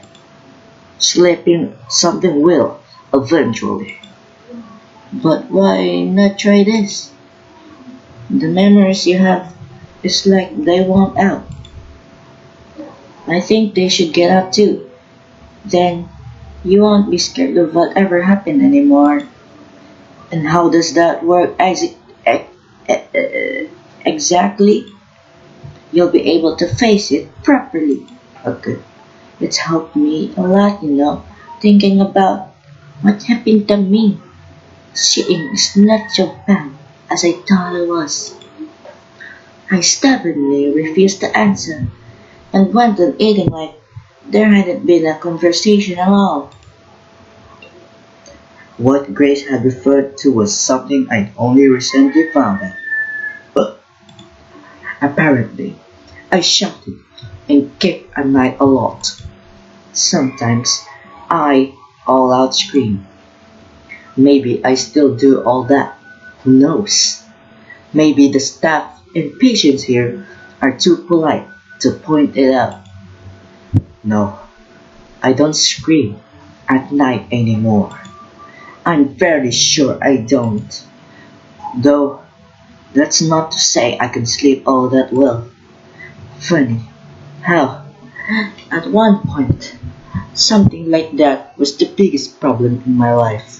Sleeping something will, eventually. But why not try this? The memories you have is like they want out. I think they should get out too. Then you won't be scared of whatever happened anymore. And how does that work exactly? You'll be able to face it properly. Okay. It's helped me a lot, thinking about what happened to me. Seeing is not so bad as I thought it was. I stubbornly refused to answer and went on eating like there hadn't been a conversation at all. What Grace had referred to was something I'd only recently found out. But apparently, I shouted and kicked at night a lot. Sometimes I all out scream. Maybe I still do all that. Who knows? Maybe the staff and patients here are too polite to point it out. No, I don't scream at night anymore. I'm fairly sure I don't. Though, that's not to say I can sleep all that well. Funny how, at one point, something like that was the biggest problem in my life.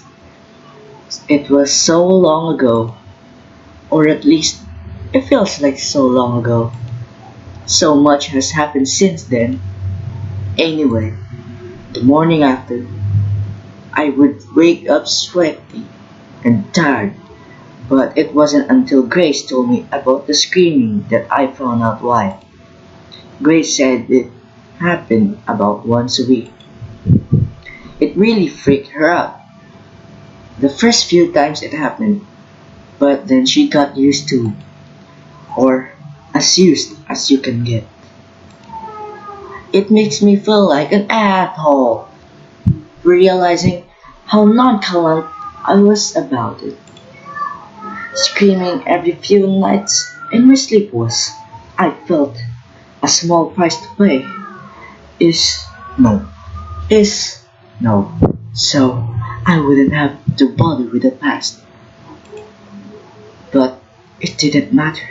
It was so long ago, or at least it feels like so long ago. So much has happened since then. Anyway, the morning after, I would wake up sweaty and tired, but it wasn't until Grace told me about the screaming that I found out why. Grace said it happened about once a week. It really freaked her out. The first few times it happened, But then she got used to, or as used as you can get. It makes me feel like an asshole, realizing how nonchalant I was about it. Screaming every few nights in my sleep was, I felt, a small price to pay. Is no, is no. So I wouldn't have to bother with the past. But it didn't matter.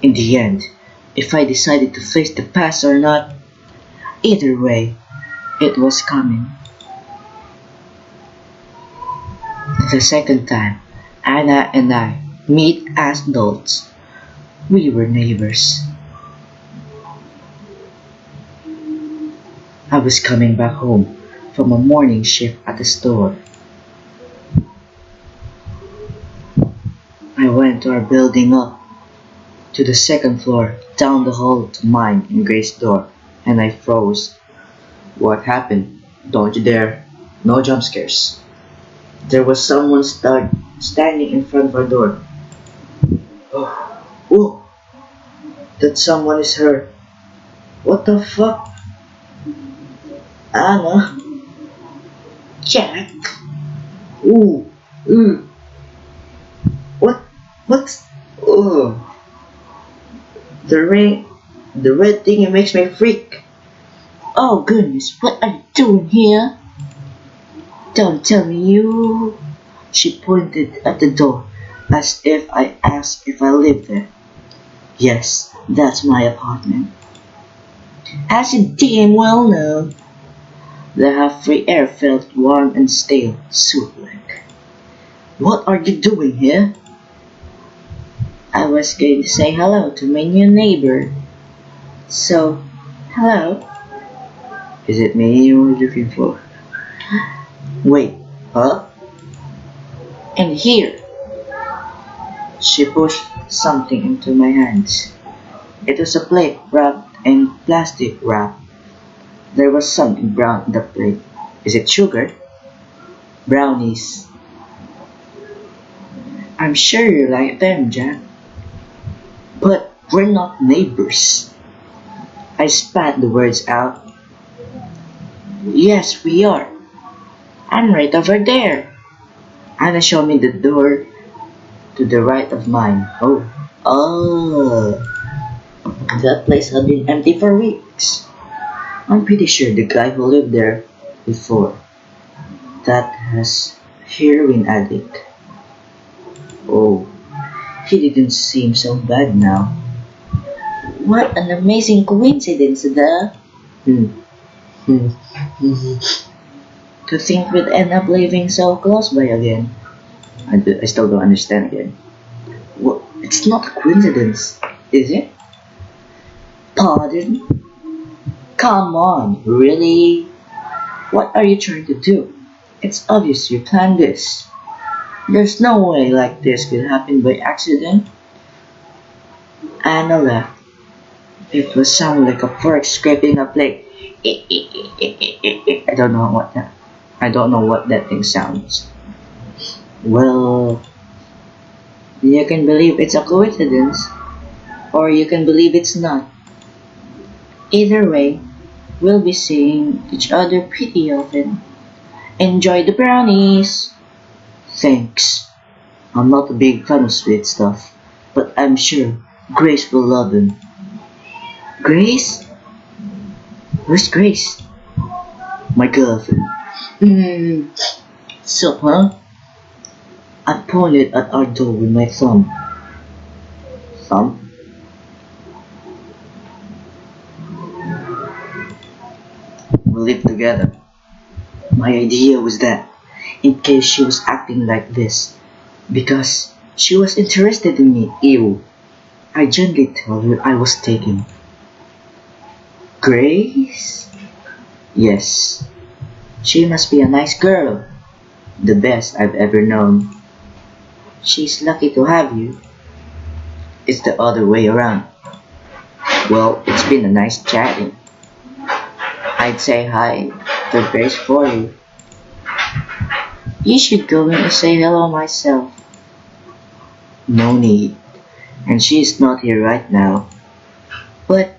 In the end, if I decided to face the past or not, either way, it was coming. The second time Anna and I meet as adults, we were neighbors. I was coming back home from a morning shift at the store. I went to our building up to the second floor, down the hall to mine and Grace's door, and I froze. What happened? Don't you dare. No jump scares. There was someone standing in front of our door. Oh, oh, that someone is her. What the fuck? Anna? Jack? Ooh, ooh. What? What's? Oh, the ring, the red thing, it makes me freak. Oh goodness, what are you doing here? Don't tell me you. She pointed at the door as if I asked if I lived there. Yes, that's my apartment. As you damn well know, the half-free air felt warm and stale, soup-like. What are you doing here? I was going to say hello to my new neighbor. So, hello. Is it me you were looking for? Wait, huh? And here. She pushed something into my hands. It was a plate wrapped in plastic wrap. There was something brown in the plate. Is it sugar? Brownies. I'm sure you like them, Jack. But we're not neighbors. I spat the words out. Yes, we are. I'm right over there. Anna showed me the door to the right of mine. Oh, that place had been empty for weeks. I'm pretty sure the guy who lived there before that has heroin addict. Oh, he didn't seem so bad now. What an amazing coincidence, though. Hmm. Hmm. To think we'd end up living so close by again. I still don't understand again. Well, it's not a coincidence, is it? Pardon? Come on, really? What are you trying to do? It's obvious you planned this. There's no way like this could happen by accident. Anna laughed. It was sound like a fork scraping a plate. I don't know what that. I don't know what that thing sounds. Well, you can believe it's a coincidence, or you can believe it's not. Either way, we'll be seeing each other pretty often. Enjoy the brownies! Thanks. I'm not a big fan of sweet stuff, but I'm sure Grace will love them. Grace? Where's Grace? My girlfriend. So, huh? I pointed at our door with my thumb. Thumb? We live together. My idea was that, in case she was acting like this, because she was interested in me, ew, I gently told her I was taken. Grace? Yes. She must be a nice girl. The best I've ever known. She's lucky to have you. It's the other way around. Well, it's been a nice chatting. I'd say hi to Grace for you. You should go in and say hello myself. No need. And she's not here right now. But,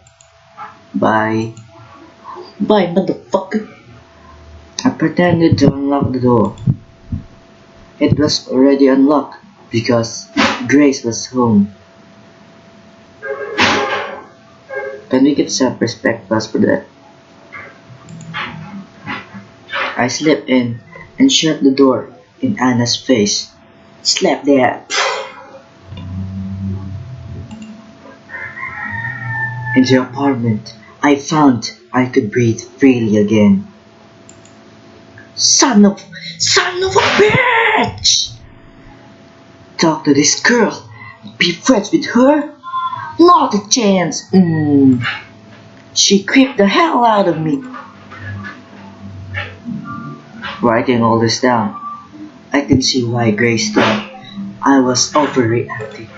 bye. Bye, motherfucker. I pretended to unlock the door. It was already unlocked because Grace was home. Can we get some respect plus for that? I slipped in and shut the door in Anna's face. Slap that. In the apartment, I found I could breathe freely again. Son of a bitch! Talk to this girl. Be friends with her? Not a chance. She creeped the hell out of me. Writing all this down, I can see why Grace thought I was overreacting.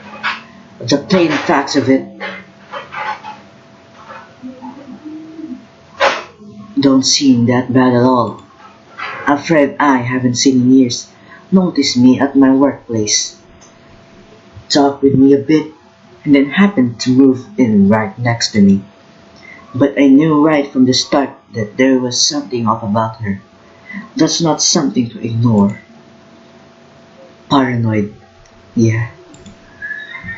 The plain facts of it don't seem that bad at all. A friend I haven't seen in years noticed me at my workplace, talked with me a bit, and then happened to move in right next to me. But I knew right from the start that there was something off about her. That's not something to ignore. Paranoid, yeah.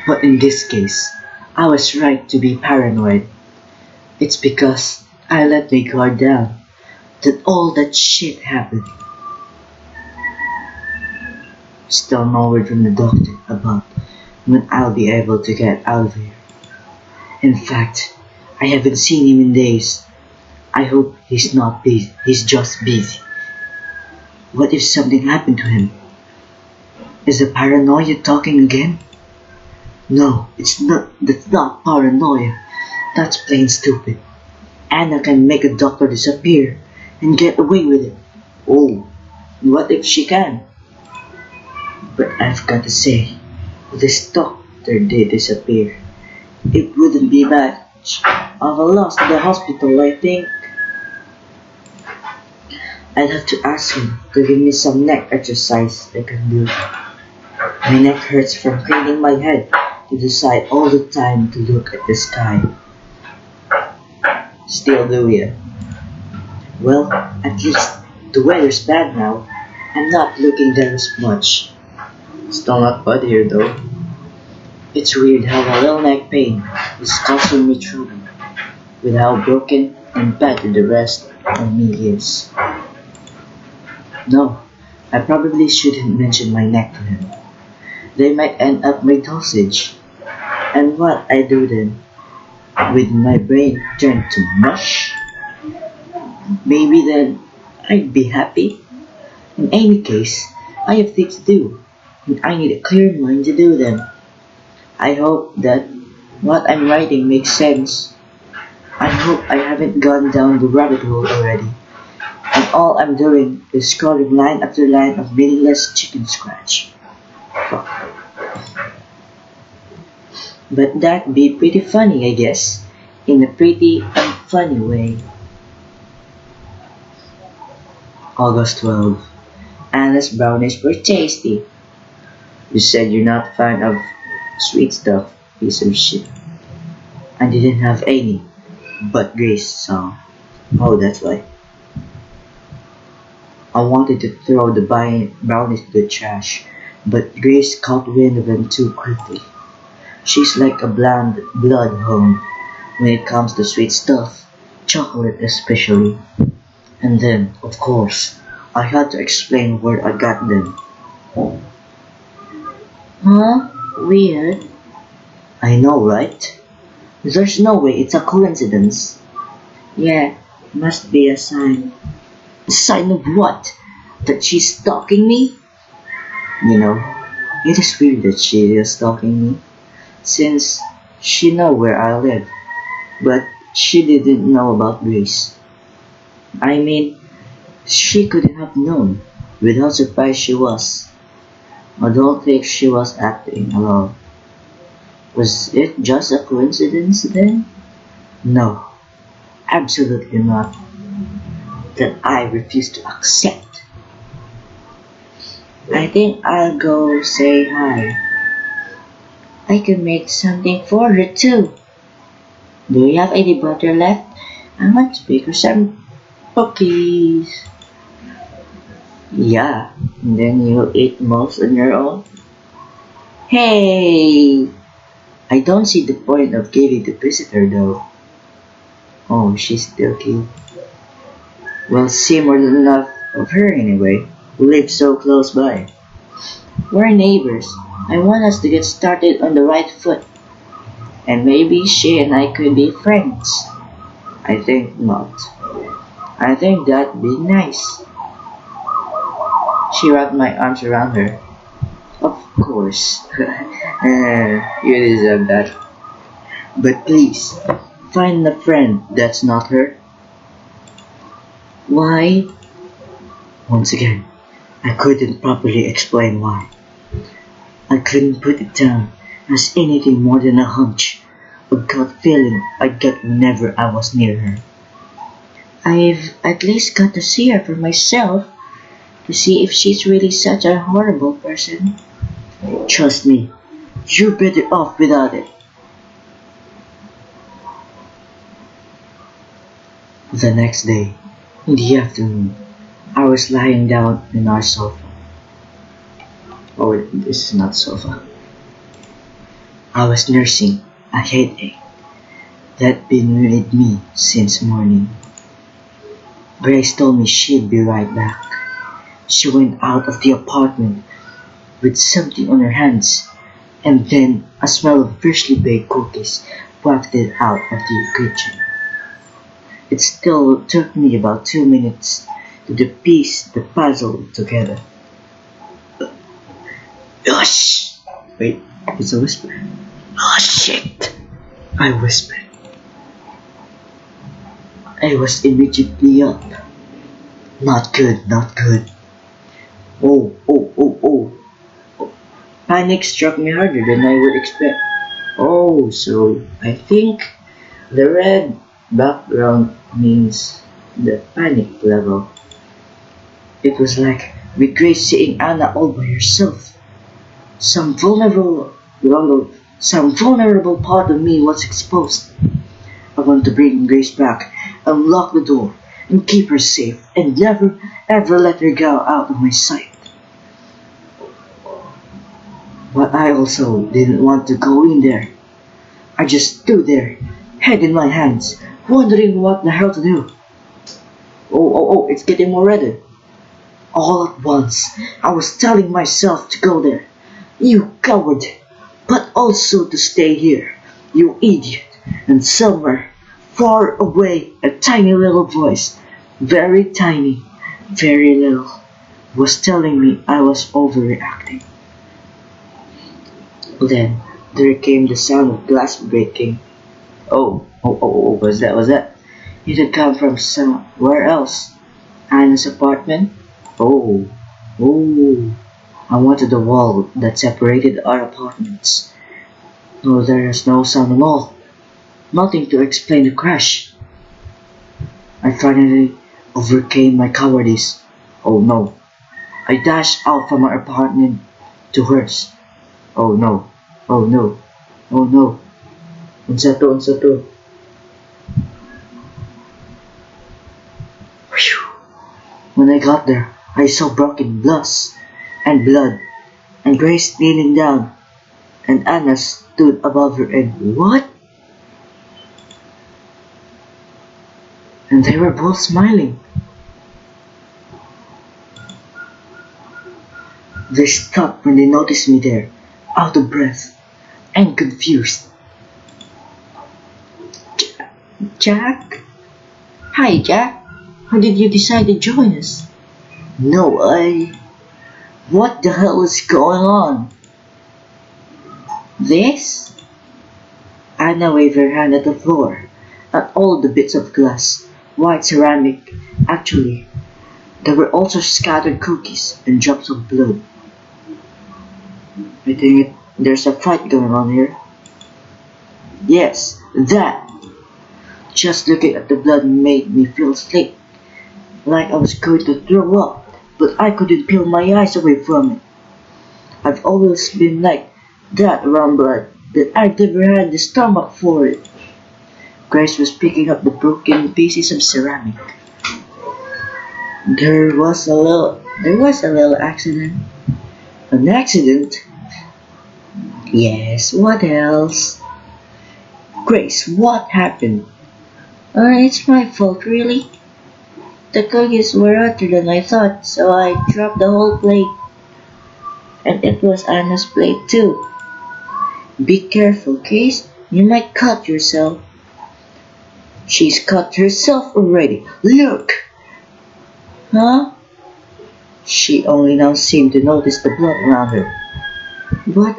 But in this case, I was right to be paranoid. It's because I let my guard down that all that shit happened. Still no word from the doctor about when I'll be able to get out of here. In fact, I haven't seen him in days. I hope he's not busy. He's just busy. What if something happened to him? Is the paranoia talking again? No, it's not. That's not paranoia. That's plain stupid. Anna can make a doctor disappear and get away with it. Oh, what if she can? But I've got to say, if this doctor did disappear, it wouldn't be much of a loss to the hospital, I think. I'd have to ask him to give me some neck exercise I can do. My neck hurts from craning my head to the side all the time to look at the sky. Still do ya? Well, at least the weather's bad now. I'm not looking there as much. Still not bad here though. It's weird how a little neck pain is causing me trouble, with how broken and battered the rest of me is. No, I probably shouldn't mention my neck to him. They might end up my dosage. And what I do then, with my brain turned to mush? Maybe then I'd be happy. In any case, I have things to do, and I need a clear mind to do them. I hope that what I'm writing makes sense. I hope I haven't gone down the rabbit hole already, and all I'm doing is scrolling line after line of meaningless chicken scratch. Fuck. But that'd be pretty funny, I guess, in a pretty unfunny way. August 12. Anna's brownies were tasty. You said you're not a fan of sweet stuff, piece of shit. I didn't have any, but Grace saw. Oh, that's why. I wanted to throw the brownies to the trash, but Grace caught wind of them too quickly. She's like a bloodhound when it comes to sweet stuff, chocolate especially. And then, of course, I had to explain where I got them. Huh? Weird. I know, right? There's no way it's a coincidence. Yeah, must be a sign. A sign of what? That she's stalking me? You know, it is weird that she is stalking me, since she knows where I live, but she didn't know about Grace. I mean, she couldn't have known with how surprised she was. I don't think she was acting alone. Was it just a coincidence then? No, absolutely not. That I refuse to accept. I think I'll go say hi. I could make something for her too. Do you have any butter left? I want to bake her some cookies. Yeah, and then you'll eat most on your own. Hey! I don't see the point of giving the visitor though. Oh, she's still cute. Well, see more than enough of her anyway. We live so close by. We're neighbors. I want us to get started on the right foot. And maybe she and I could be friends. I think not. I think that'd be nice. She wrapped my arms around her. Of course. You deserve that. But please, find a friend that's not her. Why? Once again, I couldn't properly explain why. I couldn't put it down as anything more than a hunch, a gut feeling I get whenever I was near her. I've at least got to see her for myself, to see if she's really such a horrible person. Trust me, you're better off without it. The next day, in the afternoon, I was lying down in our sofa. Oh, this is not sofa. I was nursing a headache that'd been with me since morning. Grace told me she'd be right back. She went out of the apartment with something on her hands, and then a smell of freshly baked cookies wafted out of the kitchen. It still took me about 2 minutes to piece the puzzle together. Hush! Wait, it's a whisper. Oh shit! I whispered. I was immediately up. Not good, not good. Oh. Panic struck me harder than I would expect. Oh, so I think the red background means the panic level. It was like with Grace seeing Anna all by herself. Some vulnerable part of me was exposed. I wanted to bring Grace back, unlock the door, and keep her safe, and never ever let her go out of my sight. But I also didn't want to go in there. I just stood there, head in my hands, wondering what the hell to do. Oh, it's getting more redder. All at once, I was telling myself to go there. You coward! But also to stay here, you idiot! And somewhere, far away, a tiny little voice, very tiny, very little, was telling me I was overreacting. Then there came the sound of glass breaking. Oh, was that? It had come from somewhere else. Anna's apartment? Oh, I wanted the wall that separated our apartments. No, there is no sound at all. Nothing to explain the crash. I finally overcame my cowardice. Oh no. I dashed out from our apartment to hers. Oh no. Unsa to. Phew. When I got there, I saw broken glass and blood, and Grace kneeling down, and Anna stood above her and what? And they were both smiling. They stopped when they noticed me there, out of breath and confused. Jack? Hi, Jack. How did you decide to join us? No, What the hell is going on? This? Anna waved her hand at the floor, at all the bits of glass, white ceramic. Actually, there were also scattered cookies and drops of blood. I think there's a fight going on here. Yes, that. Just looking at the blood made me feel sick, like I was going to throw up, but I couldn't peel my eyes away from it. I've always been like that around blood. that I never had the stomach for it. Grace was picking up the broken pieces of ceramic. There was a little accident. An accident? Yes, what else? Grace, what happened? It's my fault, really. The cookies were hotter than I thought, so I dropped the whole plate. And it was Anna's plate, too. Be careful, Grace. You might cut yourself. She's cut herself already. Look! Huh? She only now seemed to notice the blood around her. But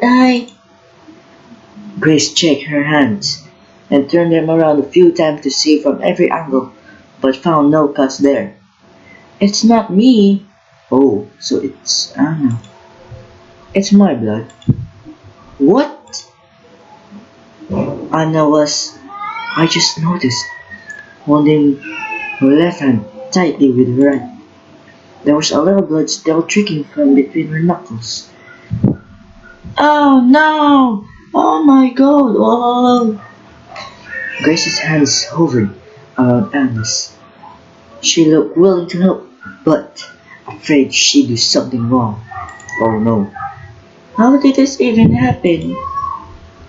Grace checked her hands and turned them around a few times to see from every angle, but found no cuts there. It's not me. Oh, so it's Anna. It's my blood. What? Anna was, I just noticed, holding her left hand tightly with her right. There was a little blood still trickling from between her knuckles. Oh no! Oh my god! Oh! Grace's hands hovered around Anna's. She looked willing to help, but afraid she'd do something wrong. Oh no. How did this even happen?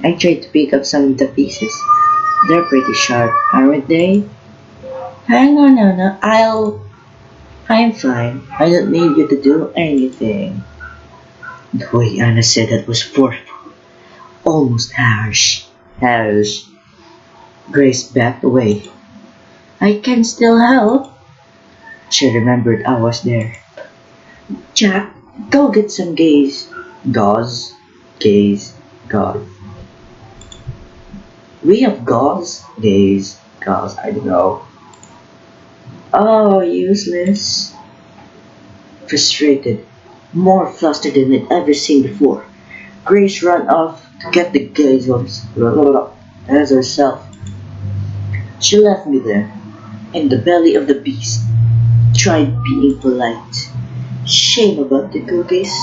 I tried to pick up some of the pieces. They're pretty sharp, aren't they? Hang on, Anna. I'm fine. I don't need you to do anything. The way Anna said that was forceful. Almost harsh. Harsh. Grace backed away. I can still help. She remembered I was there. Jack, go get some gaze. Gauze. Gaze. Gauze. We have gauze? Gaze. Gauze. I don't know. Oh, useless. Frustrated, more flustered than I'd ever seen before, Grace ran off to get the geysers as herself. She left me there, in the belly of the beast, tried being polite. Shame about the cookies.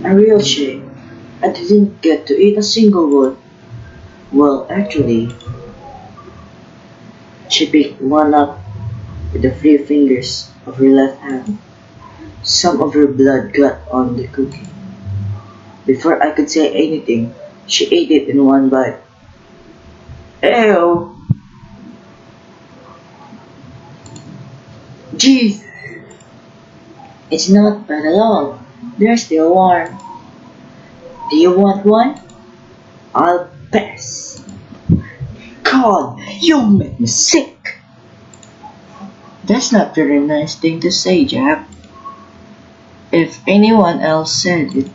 A real shame. I didn't get to eat a single one. Well, actually, she picked one up with the free fingers of her left hand. Some of her blood got on the cookie. Before I could say anything, she ate it in one bite. Ew! Jeez! It's not bad at all. They're still warm. Do you want one? I'll pass. God, you make me sick! That's not a very nice thing to say, Jack. If anyone else said it.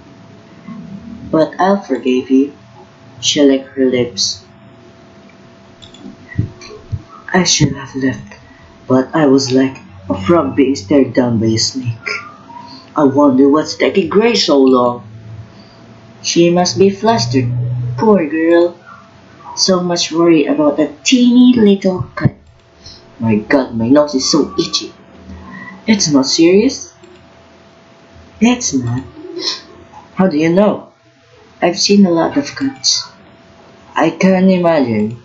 But I'll forgive you. She licked her lips. I should have left, but I was like a frog being stared down by a snake. I wonder what's taking Grace so long. She must be flustered. Poor girl. So much worry about a teeny little cut. My god, my nose is so itchy. It's not serious? It's not. How do you know? I've seen a lot of cuts. I can't imagine.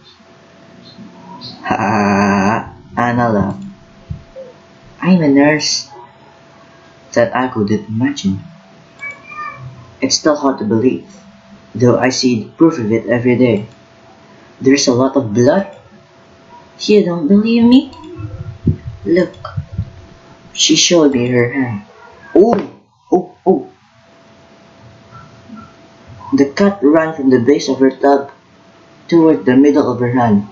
Ha! Anna laughed. I'm a nurse. That I couldn't imagine. It's still hard to believe, though I see the proof of it every day. There's a lot of blood. You don't believe me? Look. She showed me her hand. Oh! Oh! Oh! The cut ran from the base of her thumb toward the middle of her hand.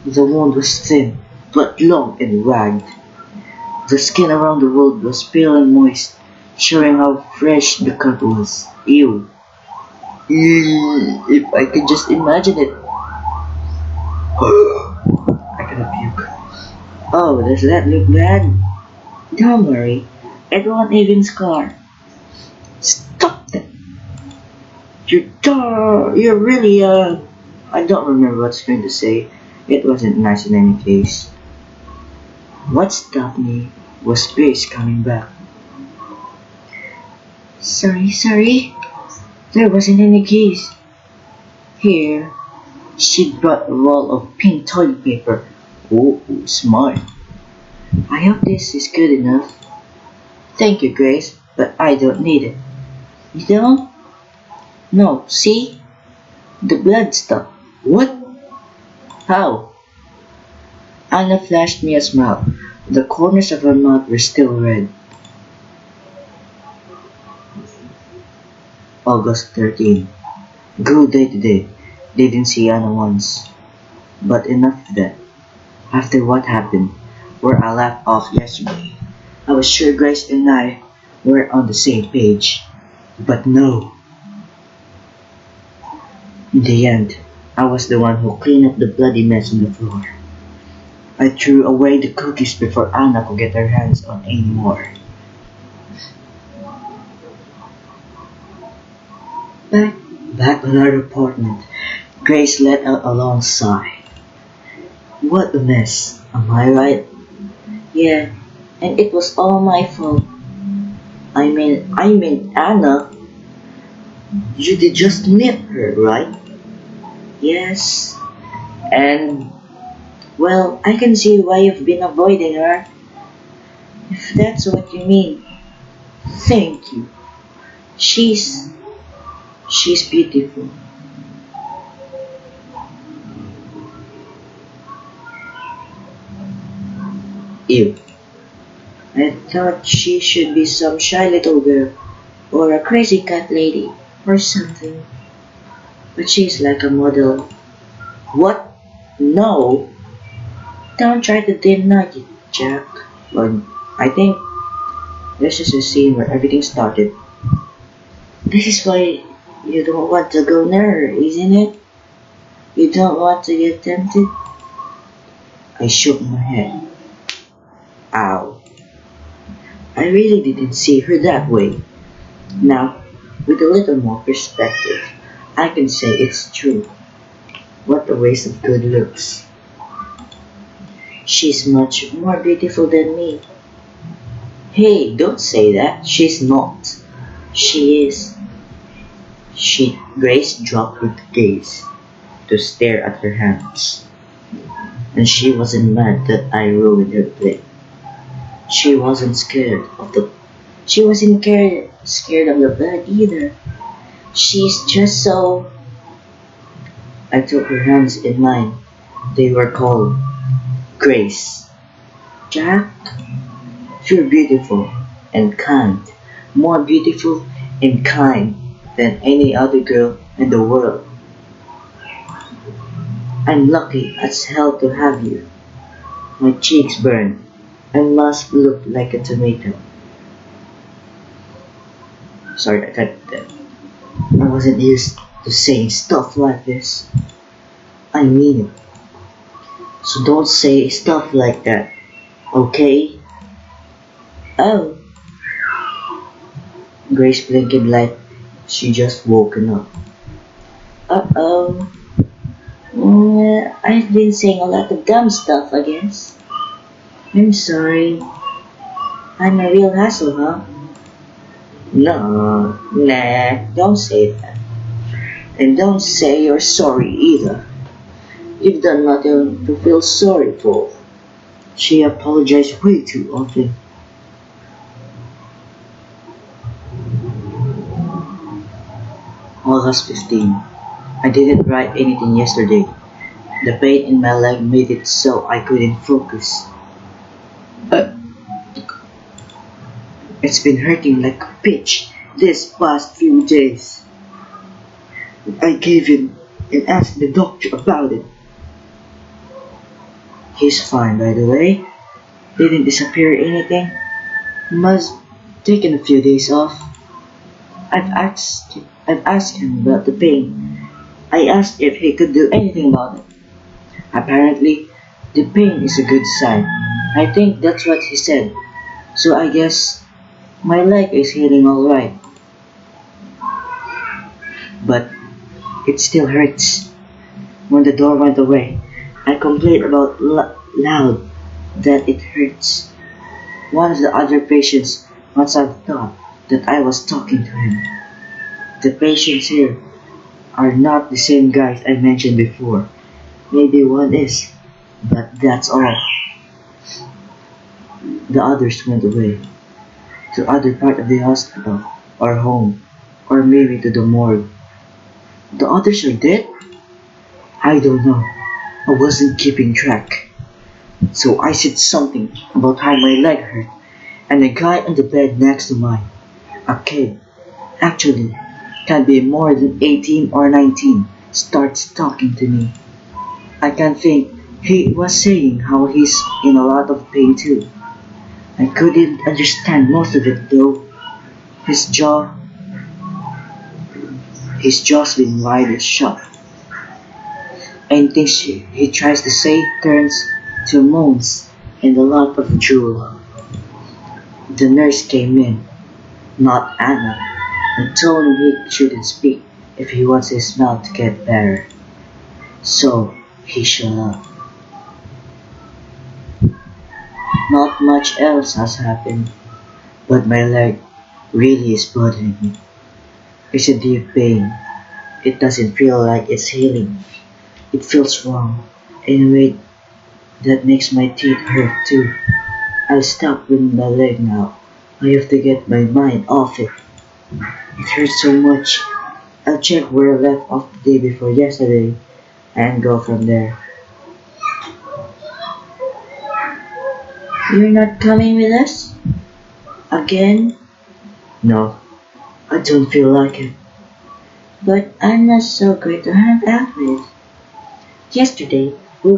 The wound was thin, but long and ragged. The skin around the wound was pale and moist, showing how fresh the cut was. Ew. If I could just imagine it. I gotta puke. Oh, does that look bad? Don't worry, it won't even scar. Stop that! You're really, I don't remember what I was going to say. It wasn't nice in any case. What stopped me was Grace coming back. Sorry. There wasn't any keys. Here. She brought a roll of pink toilet paper. Oh, smart. I hope this is good enough. Thank you, Grace, but I don't need it. You don't? No, see? The blood stopped. What? How? Anna flashed me a smile. The corners of her mouth were still red. August 13. Good day today. Didn't see Anna once. But enough of that. After what happened, where I left off yesterday, I was sure Grace and I were on the same page. But no. In the end, I was the one who cleaned up the bloody mess on the floor. I threw away the cookies before Anna could get her hands on any more. Back in our apartment, Grace let out a long sigh. What a mess, am I right? Yeah, and it was all my fault. I mean, Anna, you did just meet her, right? Yes, and, well, I can see why you've been avoiding her. If that's what you mean, thank you. She's beautiful. Ew. I thought she should be some shy little girl, or a crazy cat lady, or something. But she's like a model. What? No. Don't try to deny it, Jack. But I think this is the scene where everything started. This is why you don't want to go near her, isn't it? You don't want to get tempted? I shook my head. Ow. I really didn't see her that way. Now, with a little more perspective, I can say it's true. What a waste of good looks. She's much more beautiful than me. Hey, don't say that. She's not. She is. Grace dropped her gaze to stare at her hands. And she wasn't mad that I ruined her play. She wasn't scared of the blood either. She's just so. I took her hands in mine. They were cold. Grace. Jack, you're beautiful and kind. More beautiful and kind than any other girl in the world. I'm lucky as hell to have you. My cheeks burn. I must look like a tomato. Sorry, I cut that. I wasn't used to saying stuff like this. I mean it. So don't say stuff like that, okay? Oh. Grace blinked like she just woken up. Uh-oh. I've been saying a lot of dumb stuff, I guess. I'm sorry. I'm a real hassle, huh? No, nah, don't say that. And don't say you're sorry either. You've done nothing to feel sorry for. She apologized way too often. August 15. I didn't write anything yesterday. The pain in my leg made it so I couldn't focus. It's been hurting like a bitch this past few days. I gave in and asked the doctor about it. He's fine, by the way. Didn't disappear or anything. Must taken a few days off. I've asked him about the pain. I asked if he could do anything about it. Apparently, the pain is a good sign. I think that's what he said. So I guess my leg is healing alright. But it still hurts. When the door went away, I complained about loud that it hurts. One of the other patients must have thought that I was talking to him. The patients here are not the same guys I mentioned before. Maybe one is, but that's all. The others went away to other part of the hospital or home or maybe to the morgue. The others are dead? I don't know. I wasn't keeping track. So I said something about how my leg hurt and a guy on the bed next to mine, a kid, actually can't be more than 18 or 19, starts talking to me. I can think he was saying how he's in a lot of pain too. I couldn't understand most of it though. His jaw, his jaw's been wide shut. Anything he tries to say turns to moans and a lot of drool. The nurse came in, not Anna, and told him he shouldn't speak if he wants his mouth to get better. So he shut up. Not much else has happened, but my leg really is bothering me. It's a deep pain. It doesn't feel like it's healing. It feels wrong in a way that makes my teeth hurt too. I'll stop with my leg now. I have to get my mind off it. It hurts so much. I'll check where I left off the day before yesterday and go from there. You're not coming with us? Again? No, I don't feel like it. But Anna's so great to hang out with. Yesterday, we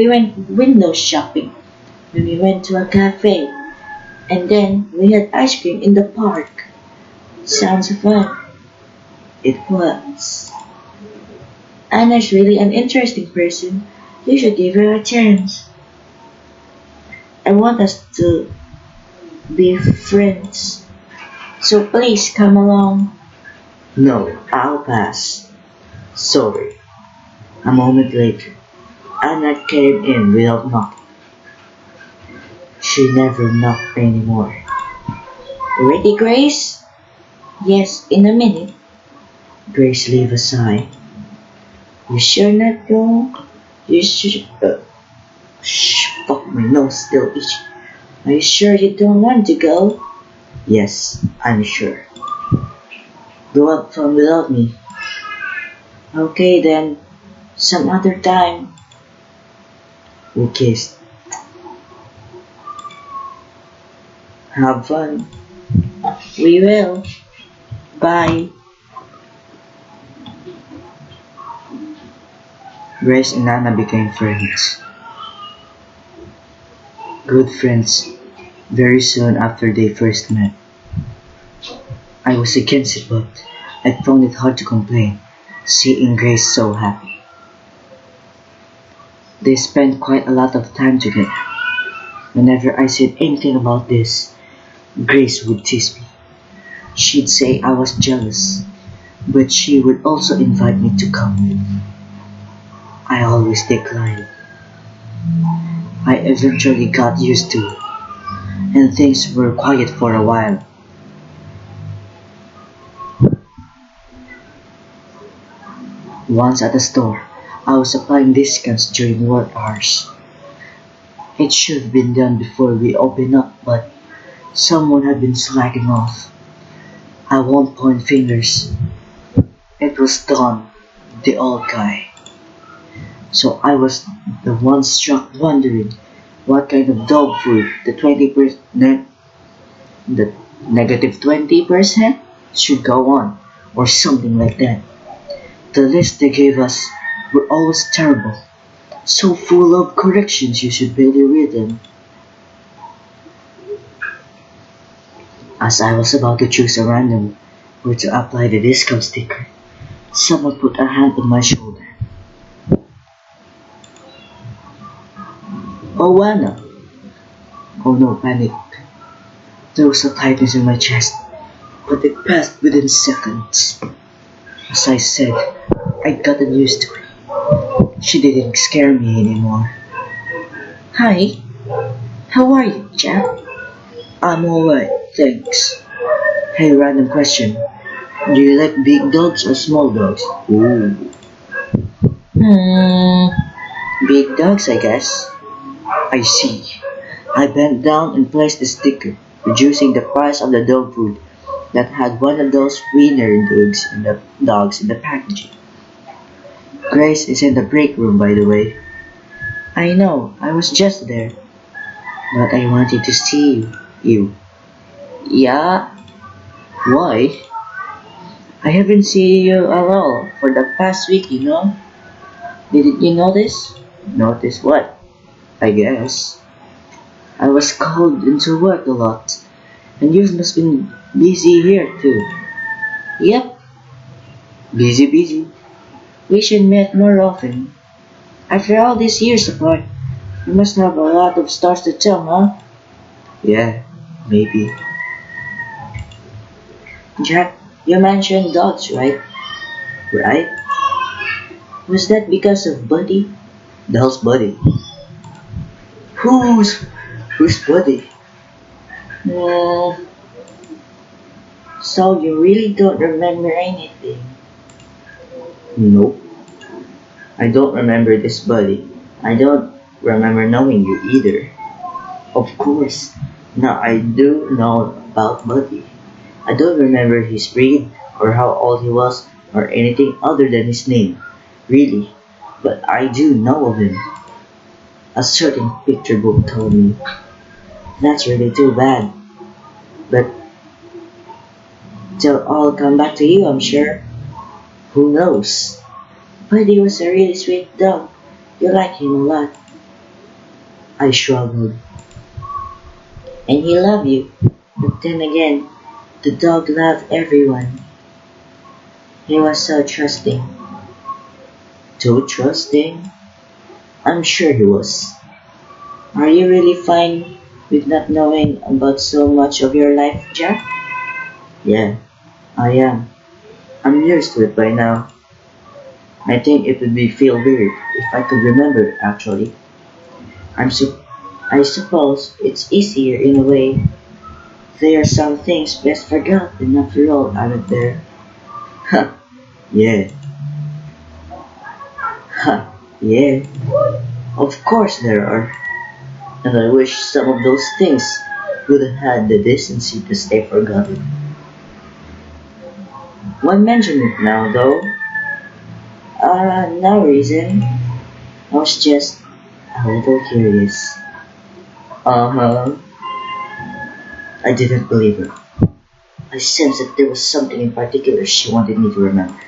went window shopping when we went to a cafe. And then we had ice cream in the park. Sounds fun. It was. Anna's really an interesting person. You should give her a chance. I want us to be friends. So please come along. No, I'll pass. Sorry. A moment later, Anna came in without knocking. She never knocked anymore. Ready, Grace? Yes, in a minute. Grace gave a sigh. You sure not going? You sure? Fuck, my nose still itchy. Are you sure you don't want to go? Yes, I'm sure. Go have fun without me. Okay then, some other time. We kissed. Have fun. We will. Bye. Grace and Anna became friends. Good friends very soon after they first met. I was against it, but I found it hard to complain, seeing Grace so happy. They spent quite a lot of time together. Whenever I said anything about this, Grace would tease me. She'd say I was jealous, but she would also invite me to come. I always declined. I eventually got used to it, and things were quiet for a while. Once at the store, I was applying discounts during work hours. It should have been done before we opened up, but someone had been slacking off. I won't point fingers. It was Don, the old guy. So I was the one struck wondering what kind of dog food the negative 20% should go on, or something like that. The list they gave us were always terrible, so full of corrections you should barely read them. As I was about to choose a random where to apply the discount sticker, someone put a hand on my shoulder. Oh, Anna! Oh no, panic. There was a tightness in my chest, but it passed within seconds. As I said, I'd gotten used to it. She didn't scare me anymore. Hi, how are you, Jack? I'm alright. Thanks. Hey, random question. Do you like big dogs or small dogs? Ooh. Hmm. Big dogs, I guess. I see. I bent down and placed the sticker, reducing the price of the dog food that had one of those wiener dogs in the packaging. Grace is in the break room, by the way. I know, I was just there, but I wanted to see you. Yeah? Why? I haven't seen you at all for the past week, you know? Didn't you notice? Notice what? I guess. I was called into work a lot, and you must been busy here too. Yep, busy, busy. We should meet more often. After all these years apart, you must have a lot of stories to tell, huh? Yeah, maybe. Jack, you mentioned dogs, right? Right? Was that because of Buddy? Dog's Buddy. Who's who's Buddy? Hmm, so you really don't remember anything? Nope. I don't remember this Buddy. I don't remember knowing you either. Of course. Now I do know about Buddy. I don't remember his breed or how old he was or anything other than his name, really. But I do know of him. A certain picture book told me. That's really too bad. But they'll all come back to you, I'm sure. Who knows? Buddy was a really sweet dog. You like him a lot. I struggled. And he loved you. But then again, the dog loved everyone. He was so trusting. Too trusting? I'm sure he was. Are you really fine with not knowing about so much of your life, Jack? Yeah, I am. I'm used to it by now. I think it would be feel weird if I could remember actually. I'm su- I suppose it's easier in a way. There are some things best forgotten after all, aren't there? Huh, yeah, huh, yeah. Of course there are. And I wish some of those things would have had the decency to stay forgotten. Why mention it now, though? No reason. I was just a little curious. Uh-huh. I didn't believe her. I sensed that there was something in particular she wanted me to remember.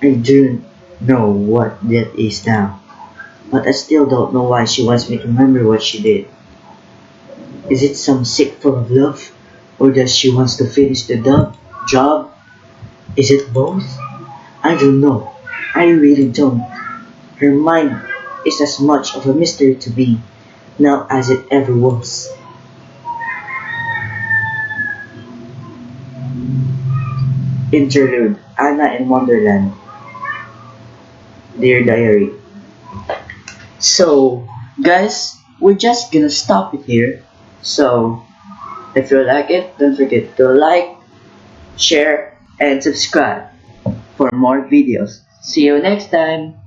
I don't know what that is now, but I still don't know why she wants me to remember what she did. Is it some sick full of love? Or does she wants to finish the job? Is it both? I don't know. I really don't. Her mind is as much of a mystery to me now as it ever was. Interlude Anna in Wonderland. Dear Diary. So, guys, we're just gonna stop it here. So, if you like it, don't forget to like, share, and subscribe for more videos. See you next time.